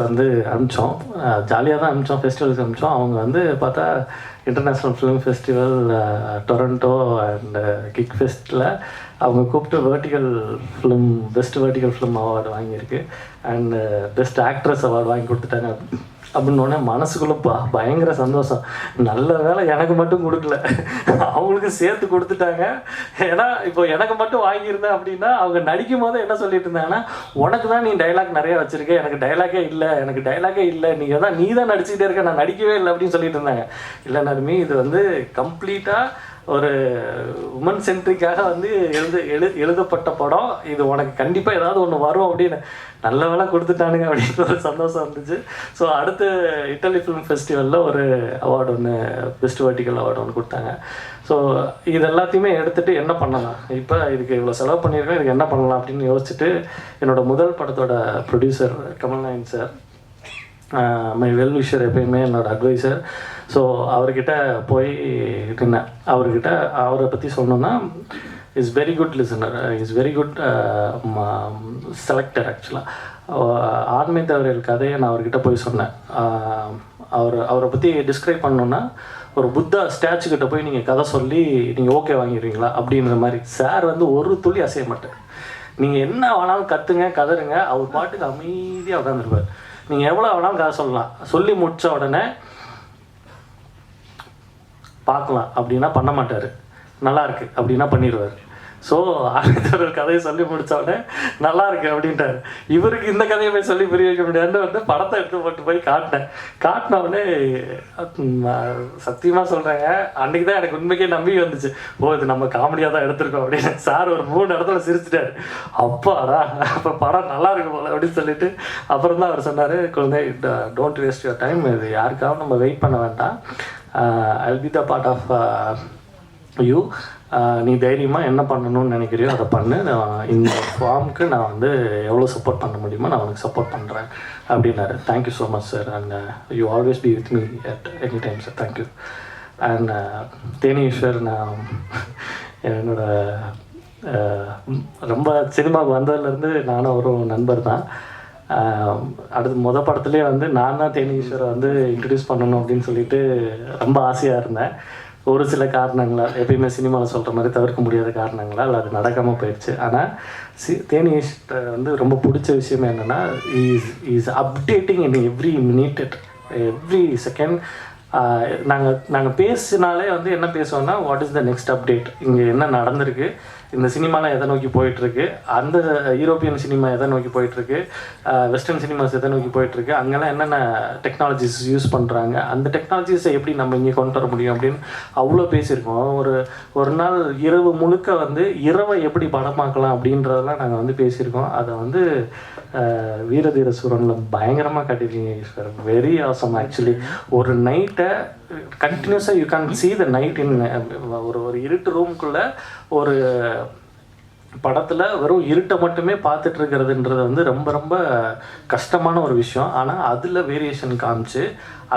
அனுப்பிச்சோம். ஜாலியாக தான் அனுப்பிச்சோம், ஃபெஸ்டிவல்ஸ்க்கு அனுப்பிச்சோம். அவங்க பார்த்தா international film festival Toronto and கிக் ஃபெஸ்ட்டில் அவங்க கூப்பிட்டு vertical film best vertical film award வாங்கியிருக்கு அண்ட் பெஸ்ட் ஆக்ட்ரஸ் அவார்டு வாங்கி கொடுத்துட்டாங்க. அப்படின்னோடனே மனசுக்குள்ளே பயங்கர சந்தோஷம். நல்ல வேலை எனக்கு மட்டும் கொடுக்கல, அவங்களுக்கு சேர்த்து கொடுத்துட்டாங்க. ஏன்னா இப்போ எனக்கு மட்டும் வாங்கியிருந்தேன் அப்படின்னா அவங்க நடிக்கும் போது என்ன சொல்லிட்டு இருந்தாங்கன்னா, உனக்கு தான் நீ டைலாக் நிறைய வச்சுருக்க, எனக்கு டைலாகே இல்லை, நீ தான் நடிச்சுக்கிட்டே இருக்க, நான் நடிக்கவே இல்லை அப்படின்னு சொல்லிட்டு இருந்தாங்க. இல்லை நர்மி, இது வந்து கம்ப்ளீட்டாக ஒரு உமன் சென்ட்ரிக்காக வந்து எழுதப்பட்ட படம், இது உனக்கு கண்டிப்பாக ஏதாவது ஒன்று வரும் அப்படின்னு நல்ல வேலை கொடுத்துட்டானுங்க அப்படின்ற ஒரு சந்தோஷம் இருந்துச்சு. ஸோ அடுத்து இட்டலி ஃபிலிம் ஃபெஸ்டிவலில் ஒரு அவார்டு ஒன்று, பெஸ்ட் வெர்டிக்கல் அவார்டு ஒன்று கொடுத்தாங்க. ஸோ இது எல்லாத்தையுமே எடுத்துகிட்டு என்ன பண்ணலாம், இப்போ இதுக்கு இவ்வளோ செலவு பண்ணியிருக்கோம், இதுக்கு என்ன பண்ணலாம் அப்படின்னு யோசிச்சுட்டு என்னோடய முதல் படத்தோட producer Kamalnayan sir, my well wisher, எப்பயுமே என்னோடய அட்வைசர். ஸோ அவர்கிட்ட போய் நின்னேன். அவரை பற்றி சொன்னோன்னா, is very good listener, is very good selector. ஆக்சுவலாக ஆண்மை தவறியல் கதையை நான் அவர்கிட்ட போய் சொன்னேன். அவரை பற்றி டிஸ்கிரைப் பண்ணோன்னா, ஒரு புத்தா ஸ்டாச்சு கிட்ட போய் நீங்கள் கதை சொல்லி நீங்கள் ஓகே வாங்கிடுவீங்களா அப்படின்ற மாதிரி. சார் வந்து ஒரு துளி அசைய மாட்டார். நீங்கள் என்ன வேணாலும் கற்றுங்க, கதறுங்க, அவர் பாட்டுக்கு அமைதியாக உட்காந்துருப்பார். நீங்கள் எவ்வளோ வேணாலும் கதை சொல்லலாம், சொல்லி முடித்த உடனே பார்க்கலாம் அப்படின்னா பண்ண மாட்டார், நல்லா இருக்கு அப்படின்னா பண்ணிடுவார். ஸோ அடுத்த கதையை சொல்லி முடித்த உடனே நல்லா இருக்கு அப்படின்ட்டார். இவருக்கு இந்த கதையை போய் சொல்லி புரிய வைக்க முடியாதுன்னு வந்து படத்தை எடுத்து போட்டு போய் காட்டின உடனே சத்தியமாக சொல்கிறேங்க, அன்றைக்கி தான் எனக்கு உண்மைக்கே நம்பிக்கை வந்துச்சு, இது நம்ம காமெடியாக தான் எடுத்திருக்கோம் அப்படின்னு. சார் ஒரு 3 இடத்துல சிரிச்சிட்டார். அப்பாடா, அப்போ படம் நல்லா இருக்கு போல அப்படின்னு சொல்லிட்டு அப்புறம் தான் அவர் சொன்னார், குழந்தை டோன்ட் வேஸ்ட் யுவர் டைம், இது யாருக்காகவும் நம்ம வெயிட் பண்ண வேண்டாம், I'll be the part of you, நீ தைரியமாக என்ன பண்ணணும்னு நினைக்கிறியோ அதை பண்ணு, இந்த ஃபார்முக்கு நான் வந்து எவ்வளோ சப்போர்ட் பண்ண முடியுமோ நான் உனக்கு சப்போர்ட் பண்ணுறேன் அப்படின்னாரு. Thank you so much sir, and you always be with me at any time sir, thank you. And Theneeswar, நான் என்னோட ரொம்ப சினிமாவுக்கு வந்ததுலேருந்து நானும் ஒரு நண்பர் தான். அடுத்து படத்துலேயே வந்து நான் தான் தேனீஸ்வரை வந்து இன்ட்ரடியூஸ் பண்ணணும் அப்படின்னு சொல்லிட்டு ரொம்ப ஆசையாக இருந்தேன். ஒரு சில காரணங்களால், எப்பயுமே சினிமாவில் சொல்கிற மாதிரி தவிர்க்க முடியாத காரணங்களால் அது நடக்காமல் போயிடுச்சு. ஆனால் தேனீஸ்வரை வந்து ரொம்ப பிடிச்ச விஷயம் என்னென்னா, is updating in every minute, every second. நாங்கள் பேசினாலே வந்து என்ன பேசுவோன்னா, what is the next update, இங்கே என்ன நடந்திருக்கு, இந்த சினிமாலாம் எதை நோக்கி போயிட்டுருக்கு, அந்த யூரோப்பியன் சினிமா எதை நோக்கி போயிட்டுருக்கு, வெஸ்டர்ன் சினிமாஸ் எதை நோக்கி போயிட்டுருக்கு, அங்கெல்லாம் என்னென்ன டெக்னாலஜிஸ் யூஸ் பண்ணுறாங்க, அந்த டெக்னாலஜிஸை எப்படி நம்ம இங்கே கொண்டு வர முடியும் அப்படின்னு அவ்வளோ பேசியிருக்கோம். ஒரு நாள் இரவு முழுக்க வந்து இரவை எப்படி படமாக்கலாம் அப்படின்றதெல்லாம் நாங்கள் வந்து பேசியிருக்கோம். அதை வந்து வீரதீர சூரனில் பயங்கரமாக காட்டியிருக்கீங்க ஈஸ்வர், வெரி ஆசம். ஆக்சுவலி ஒரு நைட்டை கண்டினியூஸாக you can see the night in ஒரு இருட்டு ரூம்குள்ளே ஒரு படத்தில் வெறும் இருட்டை மட்டுமே பார்த்துட்டு இருக்கிறதுன்றது வந்து ரொம்ப ரொம்ப கஷ்டமான ஒரு விஷயம். ஆனால் அதில் வேரியேஷன் காமிச்சு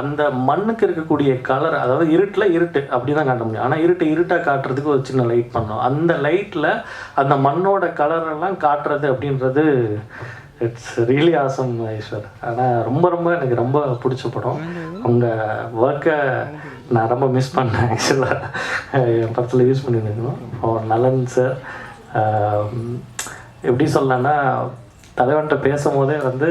அந்த மண்ணுக்கு இருக்கக்கூடிய கலர், அதாவது இருட்டில் இருட்டு அப்படி தான் காட்ட முடியும். ஆனால் இருட்டாக காட்டுறதுக்கு ஒரு சின்ன லைட் பண்ணோம். அந்த லைட்டில் அந்த மண்ணோட கலரெல்லாம் காட்டுறது அப்படின்றது இட்ஸ் ரியலி ஆசம் ஈஸ்வர். ஆனால் ரொம்ப எனக்கு ரொம்ப பிடிச்ச படம். உங்கள் ஒர்க்கை நான் ரொம்ப மிஸ் பண்ணேன். ஆக்சுவலாக என் படத்தில் யூஸ் பண்ணியிருந்தோம். நலன் சார் எப்படி சொல்லலான்னா, தலைவன்கிட்ட பேசும்போதே வந்து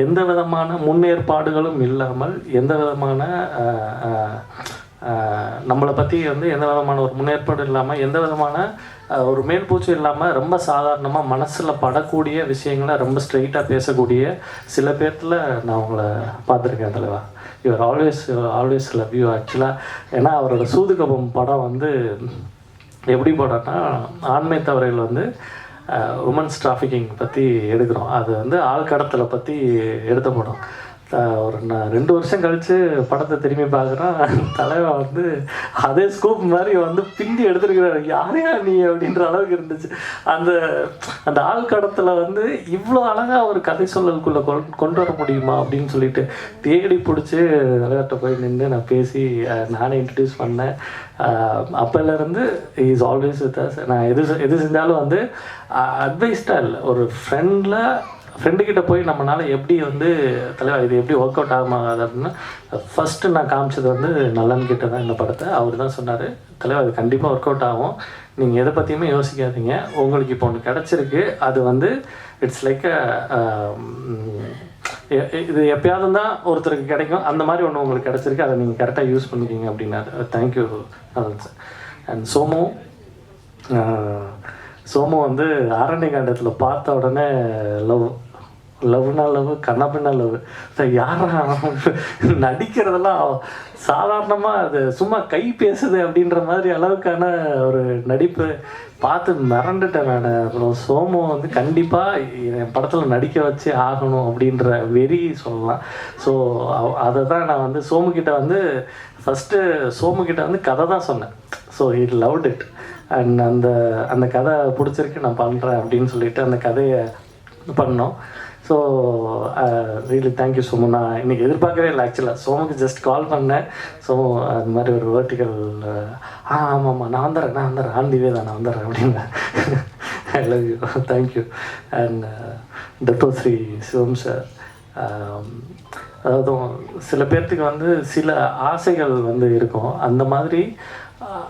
எந்த விதமான முன்னேற்பாடுகளும் இல்லாமல், எந்த விதமான நம்மளை பற்றி வந்து எந்த விதமான ஒரு முன்னேற்பாடு இல்லாமல், எந்த விதமான ஒரு மேல்பூச்சு இல்லாமல், ரொம்ப சாதாரணமாக மனசில் படக்கூடிய விஷயங்களை ரொம்ப ஸ்ட்ரெயிட்டாக பேசக்கூடிய சில பேர்த்தில் நான் உங்களை பார்த்துருக்கேன் தலைவா. யூஆர் ஆல்வேஸ் லவ் யூ ஆக்சுவலாக. ஏன்னா அவரோட சூதுகபம் படம் வந்து எப்படி படம்னா, ஆண்மை தவறைகள் வந்து உமன்ஸ் டிராஃபிக்கிங் பற்றி எடுக்கிறோம். அது வந்து ஆழ்கடத்தலை பற்றி எடுத்த படம். ஒரு 2 வருஷம் கழித்து படத்தை திரும்பி பார்க்குறோம், தலைவன் வந்து அதே ஸ்கூப் மாதிரி வந்து பிந்தி எடுத்துருக்கிறாரு. யாரையா நீ அப்படின்ற அளவுக்கு இருந்துச்சு. அந்த ஆழ்கடத்தில் வந்து இவ்வளோ அழகாக ஒரு கதை சொல்லலுக்குள்ளே கொண்டு வர முடியுமா அப்படின்னு சொல்லிட்டு தேடி பிடிச்சி தலைவர்கிட்ட போய் நின்று நான் பேசி நானே இன்ட்ரடியூஸ் பண்ணேன். அப்போலேருந்து இஸ் ஆல்வேஸ் வித் அஸ். நான் எது செஞ்சாலும் வந்து அட்வைஸ்டாக இல்லை, ஒரு ஃப்ரெண்டில் ஃப்ரெண்டுக்கிட்ட போய் நம்மளால் எப்படி வந்து தலைவா இது எப்படி ஒர்க் அவுட் ஆகாது அப்படின்னா ஃபஸ்ட்டு நான் காமிச்சது வந்து நல்லன் கிட்ட தான் இந்த படத்தை. அவர் தான் சொன்னார், தலைவா அது கண்டிப்பாக ஒர்க் அவுட் ஆகும், நீங்கள் எதை பற்றியுமே யோசிக்காதீங்க, உங்களுக்கு இப்போ ஒன்று கிடச்சிருக்கு, அது வந்து இட்ஸ் லைக் இது எப்பயாவது தான் ஒருத்தருக்கு கிடைக்கும், அந்த மாதிரி ஒன்று உங்களுக்கு கிடச்சிருக்கு, அதை நீங்கள் கரெக்டாக யூஸ் பண்ணிக்கிங்க அப்படின்னாரு. Thank you Nallan sir. And Somu வந்து ஆரண்ய காண்டத்தில் பார்த்த உடனே லவ்னா லவ், கண்ணப்பின்னா லவ். யாரா நடிக்கிறதெல்லாம் சாதாரணமாக அது சும்மா கை பேசுது அப்படின்ற மாதிரி அளவுக்கான ஒரு நடிப்பு பார்த்து மிரண்டுட்டேன் நான். அப்புறம் சோமு வந்து கண்டிப்பாக என் படத்தில் நடிக்க வச்சு ஆகணும் அப்படின்ற வெறி சொல்லலாம். ஸோ அதை தான் நான் வந்து சோமுக்கிட்ட வந்து ஃபஸ்ட்டு சோமுக்கிட்ட வந்து கதை தான் சொன்னேன். So he loved it. And அந்த கதை பிடிச்சிருக்கு, நான் பண்ணுறேன் அப்படின்னு சொல்லிட்டு அந்த கதையை பண்ணோம். So really thank you Somu. நான் இன்றைக்கி எதிர்பார்க்கவே இல்லை ஆக்சுவலாக. சோமுக்கு ஜஸ்ட் கால் பண்ணேன். ஸோ அது மாதிரி ஒரு வேர்ட்டிக்கல் ஆமாம்மா நான் வந்துடுறேன் ஆந்திவே தான் நான் வந்துடுறேன் அப்படின்னு. I love you, thank you. And Dato' Sri Sivam sir, அதாவது சில பேர்த்துக்கு வந்து சில ஆசைகள் வந்து இருக்கும், அந்த மாதிரி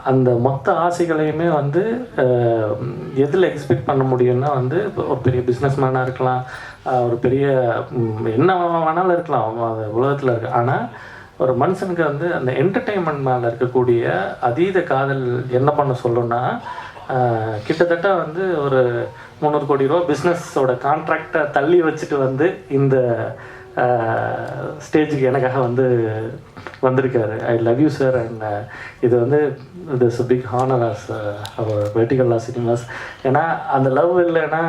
அந்த மொத்த ஆசைகளையுமே வந்து எதில் எக்ஸ்பெக்ட் பண்ண முடியும்னா வந்து ஒரு பெரிய பிஸ்னஸ் மேனாக இருக்கலாம், ஒரு பெரிய என்ன வேணாலும் இருக்கலாம் உலகத்தில் இருக்கு. ஆனால் ஒரு மனுஷனுக்கு வந்து அந்த என்டர்டெயின்மெண்ட் மேலே இருக்கக்கூடிய அதீத காதல் என்ன பண்ண சொல்லணும்னா, கிட்டத்தட்ட வந்து ஒரு 300 கோடி ரூபா பிஸ்னஸோட கான்ட்ராக்டை தள்ளி வச்சுட்டு வந்து இந்த ஸ்டேஜுக்கு எனக்காக வந்து வந்திருக்காரு. I love you sir. And இது வந்து this big honour as our vertical la cinemas. ஏன்னா அந்த லவ் இல்லைன்னா,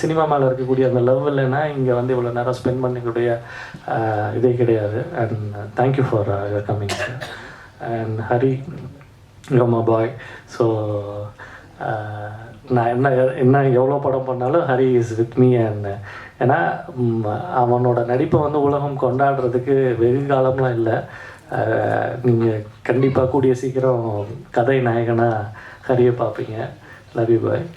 சினிமா மேலே இருக்கக்கூடிய அந்த லவ் இல்லைன்னா இங்கே வந்து இவ்வளோ நேரம் ஸ்பெண்ட் பண்ணிக்கூடிய இதே கிடையாது. And thank you for your coming sir. And Hari மா பாய். ஸோ நான் என்ன எவ்வளோ படம் பண்ணாலும் Hari is with me. And ஏன்னா அவனோட நடிப்பை வந்து உலகம் கொண்டாடுறதுக்கு வெகு காலம்லாம் இல்லை. நீங்கள் கண்டிப்பாக கூடிய சீக்கிரம் கதை நாயகனாக ஹரியை பார்ப்பீங்க. Love you bye.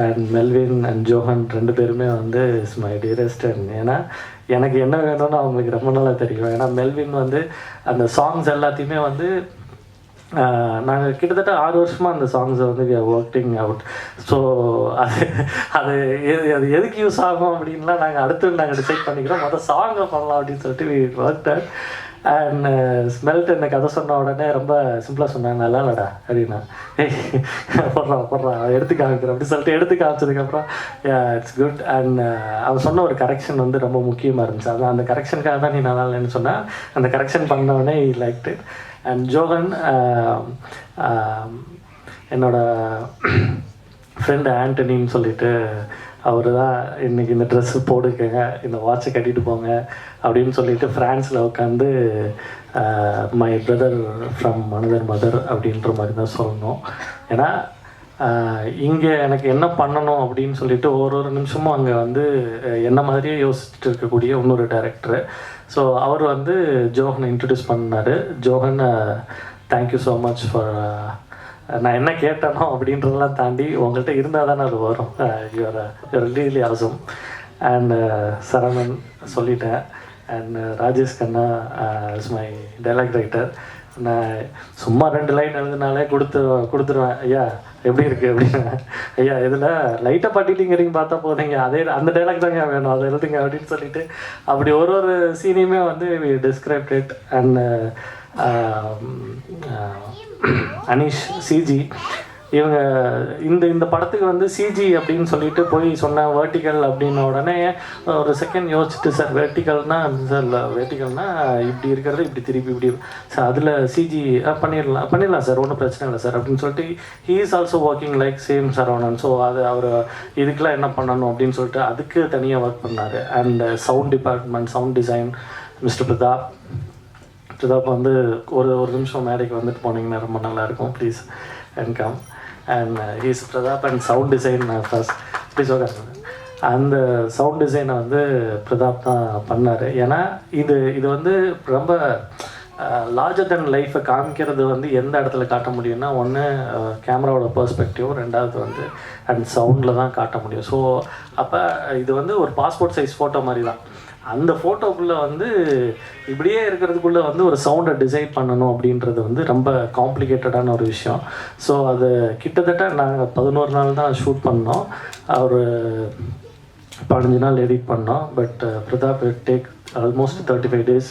And Melvin and Johann 2 பேருமே வந்து இஸ் மை டியரஸ்ட். அண்ட் ஏன்னா எனக்கு என்ன வேணும்னு அவங்களுக்கு ரொம்ப நாளாக தெரியும். ஏன்னா மெல்வின் வந்து அந்த சாங்ஸ் எல்லாத்தையுமே வந்து நாங்கள் கிட்டத்தட்ட 6 வருஷமாக அந்த சாங்ஸை வந்து we are working out. So அது எதுக்கு யூஸ் ஆகும் அப்படின்லாம் நாங்கள் அடுத்து நாங்கள் டிசைட் பண்ணிக்கிறோம். மொதல் சாங்கை பண்ணலாம் அப்படின்னு சொல்லிட்டு வி ஒர்க் தட். அண்ட் ஸ்மெல்ட் இந்த கதை சொன்ன உடனே ரொம்ப சிம்பிளாக சொன்னாங்க, நல்லா இல்லடா அப்படின்னா, போடுறான் எடுத்து காமிக்கிறேன் அப்படின்னு சொல்லிட்டு எடுத்து காமிச்சதுக்கப்புறம் இட்ஸ் குட். அண்ட் அவன் சொன்ன ஒரு கரெக்ஷன் வந்து ரொம்ப முக்கியமாக இருந்துச்சு. அதான் அந்த கரெக்ஷனுக்காக தான் நீ நல்லா இல்லைன்னு சொன்னால் அந்த கரெக்ஷன் பண்ணவுடனே he like it. And Johan என்னோட ஃப்ரெண்டு ஆண்டனின்னு சொல்லிட்டு அவர் தான் இன்றைக்கி இந்த ட்ரெஸ்ஸு போடுக்கங்க, இந்த வாட்சை கட்டிட்டு போங்க அப்படின்னு சொல்லிட்டு ஃப்ரான்ஸில் உட்காந்து my brother from another mother அப்படின்ற மாதிரி தான் சொல்லணும். ஏன்னா இங்கே எனக்கு என்ன பண்ணணும் அப்படின்னு சொல்லிட்டு ஒரு நிமிஷமும் அங்கே வந்து என்ன மாதிரியே யோசிச்சுட்டு இருக்கக்கூடிய இன்னொரு டைரக்டரு. ஸோ அவர் வந்து ஜோஹனை இன்ட்ரடியூஸ் பண்ணார். Johann thank you so much for நான் என்ன கேட்டேனோ அப்படின்றதெல்லாம் தாண்டி உங்கள்கிட்ட இருந்தால் தானே அது வரும். You're really awesome. And Saravanan சொல்லிட்டேன். And Rajesh Kanna is my dialogue writer. நான் சும்மா 2 லைன் எழுதுனாலே கொடுத்துருவேன். ஐயா எப்படி இருக்குது அப்படின்னு. ஐயா இதில் லைட்டாக பட்டிட்டிங்கிறீங்க பார்த்தா போதுங்க, அந்த டைலாக் தாங்க வேணும், அதை எழுதுங்க அப்படின்னு சொல்லிட்டு அப்படி ஒரு சீனையுமே வந்து described it. And Aneesh CG இவங்க இந்த படத்துக்கு வந்து சிஜி அப்படின்னு சொல்லிட்டு போய் சொன்ன வேர்ட்டிக்கல் அப்படின்ன உடனே ஒரு செகண்ட் யோசிச்சுட்டு, சார் வேர்ட்டிக்கல்னா இப்படி இருக்கிறது இப்படி திருப்பி இப்படி சார் அதில் சிஜி பண்ணிடலாம் சார், ஒன்றும் பிரச்சனை இல்லை சார் அப்படின்னு சொல்லிட்டு he is also working like same Saravanan. So அது அவர் இதுக்கெலாம் என்ன பண்ணணும் அப்படின்னு சொல்லிட்டு அதுக்கு தனியாக ஒர்க் பண்ணார். And sound department, sound design mister Pratap வந்து ஒரு நிமிஷம் மேடைக்கு வந்துட்டு போனீங்கன்னா ரொம்ப நல்லாயிருக்கும், please and come. And he's Pratap and sound design first please okay. அந்த சவுண்ட் டிசைனை வந்து பிரதாப் தான் பண்ணார். ஏன்னா இது வந்து ரொம்ப லார்ஜர் தென் லைஃப்பை காமிக்கிறது வந்து எந்த இடத்துல காட்ட முடியும்னா, ஒன்று கேமராவோட பெர்ஸ்பெக்டிவ், ரெண்டாவது வந்து அண்ட் சவுண்டில் தான் காட்ட முடியும். ஸோ அப்போ இது வந்து ஒரு பாஸ்போர்ட் சைஸ் ஃபோட்டோ மாதிரி தான். அந்த ஃபோட்டோக்குள்ளே வந்து இப்படியே இருக்கிறதுக்குள்ளே வந்து ஒரு சவுண்டை டிசைட் பண்ணணும் அப்படின்றது வந்து ரொம்ப காம்ப்ளிகேட்டடான ஒரு விஷயம். ஸோ அது கிட்டத்தட்ட நாங்கள் 11 நாள் தான் ஷூட் பண்ணோம், ஒரு 15 நாள் எடிட் பண்ணோம். But Pratap take almost 35 days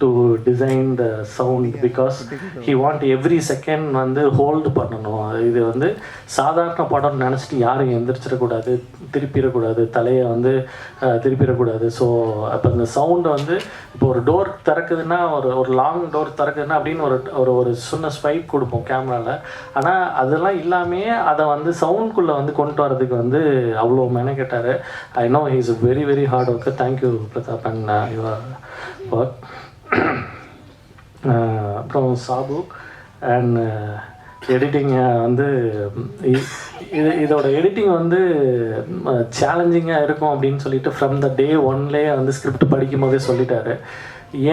to design the sound because he want every second வந்து ஹோல்டு பண்ணணும். இது வந்து சாதாரண படம் நினச்சிட்டு யாரும் எந்திரிச்சிடக்கூடாது, திருப்பிடக்கூடாது, தலையை வந்து திருப்பிடக்கூடாது. ஸோ அப்போ இந்த சவுண்டை வந்து இப்போ ஒரு டோர் திறக்குதுன்னா, ஒரு லாங் டோர் திறக்குதுன்னா அப்படின்னு ஒரு சின்ன ஸ்வைப் கொடுப்போம் கேமராவில். ஆனால் அதெல்லாம் இல்லாமே அதை வந்து சவுண்ட்குள்ளே வந்து கொண்டு வரதுக்கு வந்து அவ்வளோ மெனக்கெட்டார். I know he is very very hard worker. Thank you Pratap and your work. அப்புறம் சாபு அண்ட் எடிட்டிங் வந்து இதோட எடிட்டிங் வந்து சேலஞ்சிங்காக இருக்கும் அப்படின்னு சொல்லிட்டு ஃப்ரம் த டே ஒன்லேயே வந்து ஸ்கிரிப்ட் படிக்கும் போதே சொல்லிட்டாரு.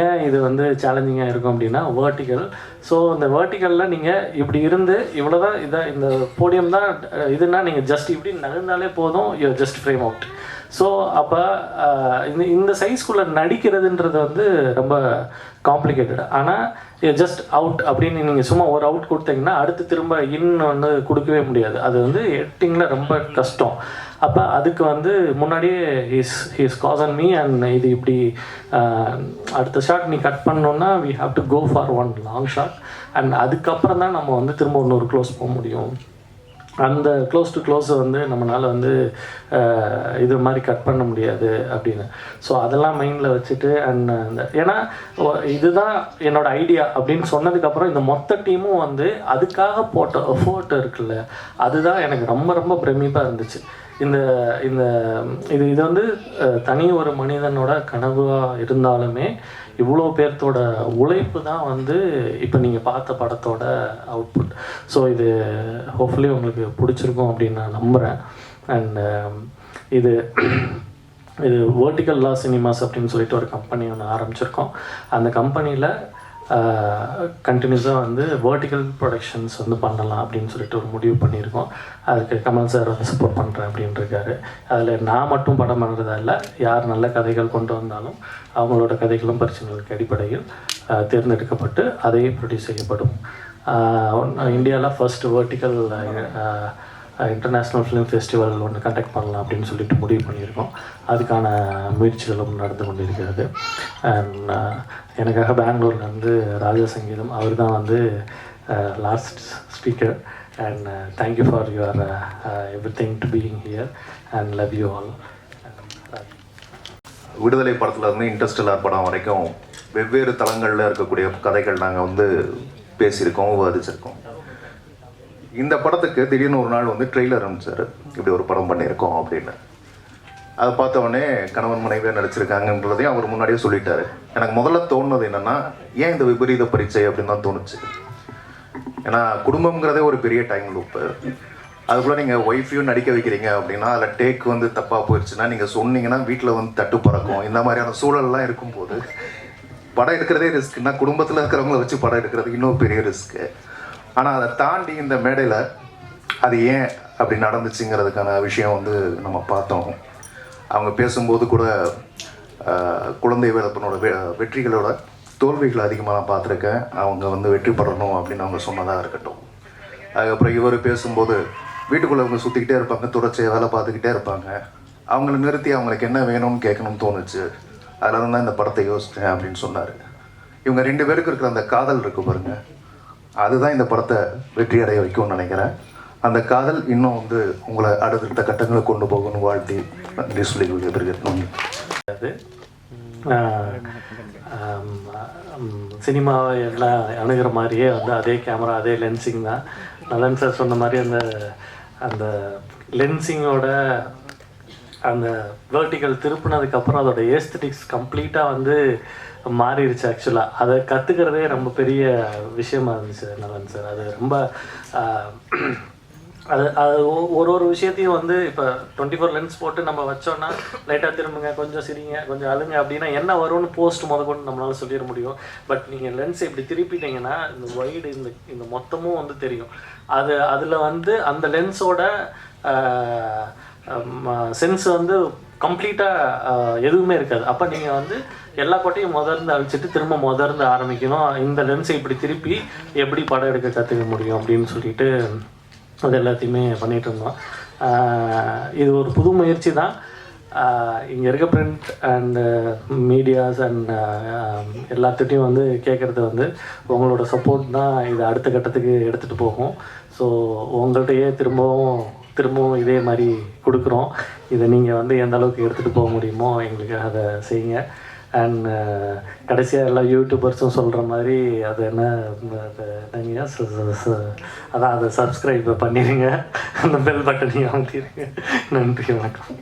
ஏன் இது வந்து சேலஞ்சிங்காக இருக்கும் அப்படின்னா வேர்ட்டிக்கல். ஸோ இந்த வேர்ட்டிக்கலில் நீங்கள் இப்படி இருந்து இவ்வளோ தான் இதாக இந்த போடியம் தான் இதுனா நீங்கள் ஜஸ்ட் இப்படி நகர்ந்தாலே போதும், you just frame out. So அப்போ இந்த சைஸ்குள்ளே நடிக்கிறதுன்றது வந்து ரொம்ப காம்ப்ளிகேட்டட். ஆனால் ஜஸ்ட் அவுட் அப்படின்னு நீங்கள் சும்மா ஒரு அவுட் கொடுத்தீங்கன்னா அடுத்து திரும்ப வந்து கொடுக்கவே முடியாது. அது வந்து எடிட்டிங்கில் ரொம்ப கஷ்டம். அப்போ அதுக்கு வந்து முன்னாடியே ஹீஸ் காசன் மீ அண்ட் இது இப்படி அடுத்த ஷாட் நீ கட் பண்ணோன்னா we have to go for one long shot and அதுக்கப்புறம் தான் நம்ம வந்து திரும்ப இன்னொரு க்ளோஸ் போக முடியும். அந்த க்ளோஸ் டு க்ளோஸை வந்து நம்மளால் வந்து இது மாதிரி கட் பண்ண முடியாது அப்படின்னு. ஸோ அதெல்லாம் மைண்டில் வச்சுட்டு அண்ட் அந்த ஏன்னா இதுதான் என்னோடய ஐடியா அப்படின்னு சொன்னதுக்கப்புறம் இந்த மொத்த டீமும் வந்து அதுக்காக போட்ட எஃபோர்ட் இருக்குல்ல, அதுதான் எனக்கு ரொம்ப ரொம்ப பிரமிப்பாக இருந்துச்சு. இது வந்து தனி ஒரு மனிதனோட கனவாக இருந்தாலுமே இவ்வளோ பேர்த்தோட உழைப்பு தான் வந்து இப்போ நீங்கள் பார்த்த படத்தோட அவுட்புட். ஸோ இது ஹோப்ஃபுல்லி உங்களுக்கு பிடிச்சிருக்கும் அப்படின்னு நான் நம்புகிறேன். அண்ட் இது வெர்டிக்கல் லா சினிமாஸ் அப்படின்னு சொல்லிட்டு ஒரு கம்பெனி ஒன்று ஆரம்பிச்சிருக்கோம். அந்த கம்பெனியில் கண்டினியூஸாக வந்து வெர்டிக்கல் ப்ரொடக்ஷன்ஸ் வந்து பண்ணலாம் அப்படின்னு சொல்லிட்டு ஒரு முடிவு பண்ணியிருக்கோம். அதுக்கு கமல் சார் வந்து சப்போர்ட் பண்ணுறேன் அப்படின்னு இருக்காரு. அதில் நான் மட்டும் படம் பண்ணுறதா இல்லை, யார் நல்ல கதைகள் கொண்டு வந்தாலும் அவங்களோட கதைகளும் பரிசீலனைகளுக்கு அடிப்படையில் தேர்ந்தெடுக்கப்பட்டு அதை ப்ரொடியூஸ் செய்யப்படும். இந்தியாவில் first vertical international film festival ஒன்று கண்டக்ட் பண்ணலாம் அப்படின்னு சொல்லிட்டு முடிவு பண்ணியிருக்கோம். அதுக்கான முயற்சிகளும் நடந்து கொண்டிருக்கிறது. அண்ட் எனக்காக பெங்களூர்லேருந்து ராஜா சங்கீதம் அவர் தான் வந்து last speaker. And thank you for your everything to being here and love you all. விடுதலை படத்துலேருந்து இன்டர்ஸ்டெல்லார் படம் வரைக்கும் வெவ்வேறு தளங்களில் இருக்கக்கூடிய கதைகள் நாங்கள் வந்து பேசியிருக்கோம், விவாதிச்சிருக்கோம். இந்த படத்துக்கு திடீர்னு ஒரு நாள் வந்து ட்ரெய்லர் அனுப்பிச்சார், இப்படி ஒரு படம் பண்ணியிருக்கோம் அப்படின்னு. அதை பார்த்தவொடனே கணவன் மனைவியாக நடிச்சிருக்காங்கன்றதையும் அவர் முன்னாடியே சொல்லிட்டாரு. எனக்கு முதல்ல தோணுனது என்னென்னா, ஏன் இந்த விபரீத பரீட்சை அப்படின்னு தான் தோணுச்சு. ஏன்னா குடும்பங்கிறதே ஒரு பெரிய டைம் லூப்பு. அதுக்குள்ளே நீங்கள் ஒய்ஃபையும் நடிக்க வைக்கிறீங்க அப்படின்னா அதில் டேக் வந்து தப்பாக போயிடுச்சுன்னா நீங்கள் சொன்னீங்கன்னா வீட்டில் வந்து தட்டு பறக்கும். இந்த மாதிரியான சூழல்லாம் இருக்கும்போது படம் எடுக்கிறதே ரிஸ்க்குன்னா குடும்பத்தில் இருக்கிறவங்கள வச்சு படம் எடுக்கிறது இன்னும் பெரிய ரிஸ்க்கு. ஆனால் அதை தாண்டி இந்த மேடையில் அது ஏன் அப்படி நடந்துச்சுங்கிறதுக்கான விஷயம் வந்து நம்ம பார்த்தோம். அவங்க பேசும்போது கூட குழந்தை வேலப்பனோட வெற்றிகளோட தோல்விகளை அதிகமாக நான் பார்த்துருக்கேன். அவங்க வந்து வெற்றி பெறணும் அப்படின்னு அவங்க சொன்னதாக இருக்கட்டும். அதுக்கப்புறம் இவர் பேசும்போது வீட்டுக்குள்ளே அவங்க சுற்றிக்கிட்டே இருப்பாங்க, தொடர்ச்சியாக வேலை பார்த்துக்கிட்டே இருப்பாங்க. அவங்கள நிறுத்தி அவங்களுக்கு என்ன வேணும்னு கேட்கணும்னு தோணுச்சு. அதில் தான் இந்த படத்தை யோசித்தேன் அப்படின்னு சொன்னார். இவங்க 2 பேருக்கு இருக்கிற அந்த காதல் இருக்கு பாருங்க, அதுதான் இந்த படத்தை வெற்றி அடைய வைக்கும்னு நினைக்கிறேன். அந்த காதல் இன்னும் வந்து உங்களை அடுத்த கட்டங்களை கொண்டு போகணும்னு வாழ்த்தி நன்றி சொல்லி விடைபெறுகிறேன். அது சினிமாவை எல்லாம் அணுகிற மாதிரியே வந்து அதே கேமரா அதே லென்சிங் தான். நலன் சார் சொன்ன மாதிரி அந்த லென்சிங்கோட அந்த வெர்டிக்கல் திருப்பினதுக்கப்புறம் அதோட ஏஸ்தட்டிக்ஸ் கம்ப்ளீட்டாக வந்து மாறிடுச்சு. ஆக்சுவலாக அதை கற்றுக்கிறதே ரொம்ப பெரிய விஷயமா இருந்துச்சு நலன் சார். அது ரொம்ப அது ஒரு விஷயத்தையும் வந்து இப்போ 24 லென்ஸ் போட்டு நம்ம வச்சோன்னா லைட்டாக திரும்புங்க, கொஞ்சம் சிரிங்க, கொஞ்சம் அழுங்க அப்படின்னா என்ன வரும்னு போஸ்ட் கொண்டு நம்மளால சொல்லிட முடியும். பட் நீங்கள் லென்ஸை இப்படி திருப்பிட்டீங்கன்னா இந்த வைடு இந்த மொத்தமும் வந்து தெரியும். அதில் வந்து அந்த லென்ஸோட சென்ஸ் வந்து கம்ப்ளீட்டாக எதுவுமே இருக்காது. அப்போ நீங்கள் வந்து எல்லா கோட்டையும் முதர்ந்து அழிச்சிட்டு திரும்ப முதர்ந்து ஆரம்பிக்கணும். இந்த லென்ஸை இப்படி திருப்பி எப்படி படம் எடுக்க கற்றுக்க முடியும் அப்படின்னு சொல்லிட்டு அது எல்லாத்தையுமே பண்ணிகிட்டு இருந்தோம். இது ஒரு புது முயற்சி தான். இங்கே இருக்க பிரிண்ட் அண்டு மீடியாஸ் அண்ட் எல்லாத்துட்டையும் வந்து கேட்குறது வந்து உங்களோட சப்போர்ட் தான் இதை அடுத்த கட்டத்துக்கு எடுத்துகிட்டு போகும். ஸோ உங்கள்கிட்டயே திரும்பவும் இதே மாதிரி கொடுக்குறோம். இதை நீங்கள் வந்து எந்த அளவுக்கு எடுத்துகிட்டு போக முடியுமோ எங்களுக்கு அதை செய்யுங்க. அண்ட் கடைசியாக எல்லா யூடியூபர்ஸும் சொல்கிற மாதிரி அது அதான் அதை சப்ஸ்கிரைப் பண்ணிடுங்க, அந்த பெல் பட்டனையும் அமுத்திடுங்க. நன்றி, வணக்கம்.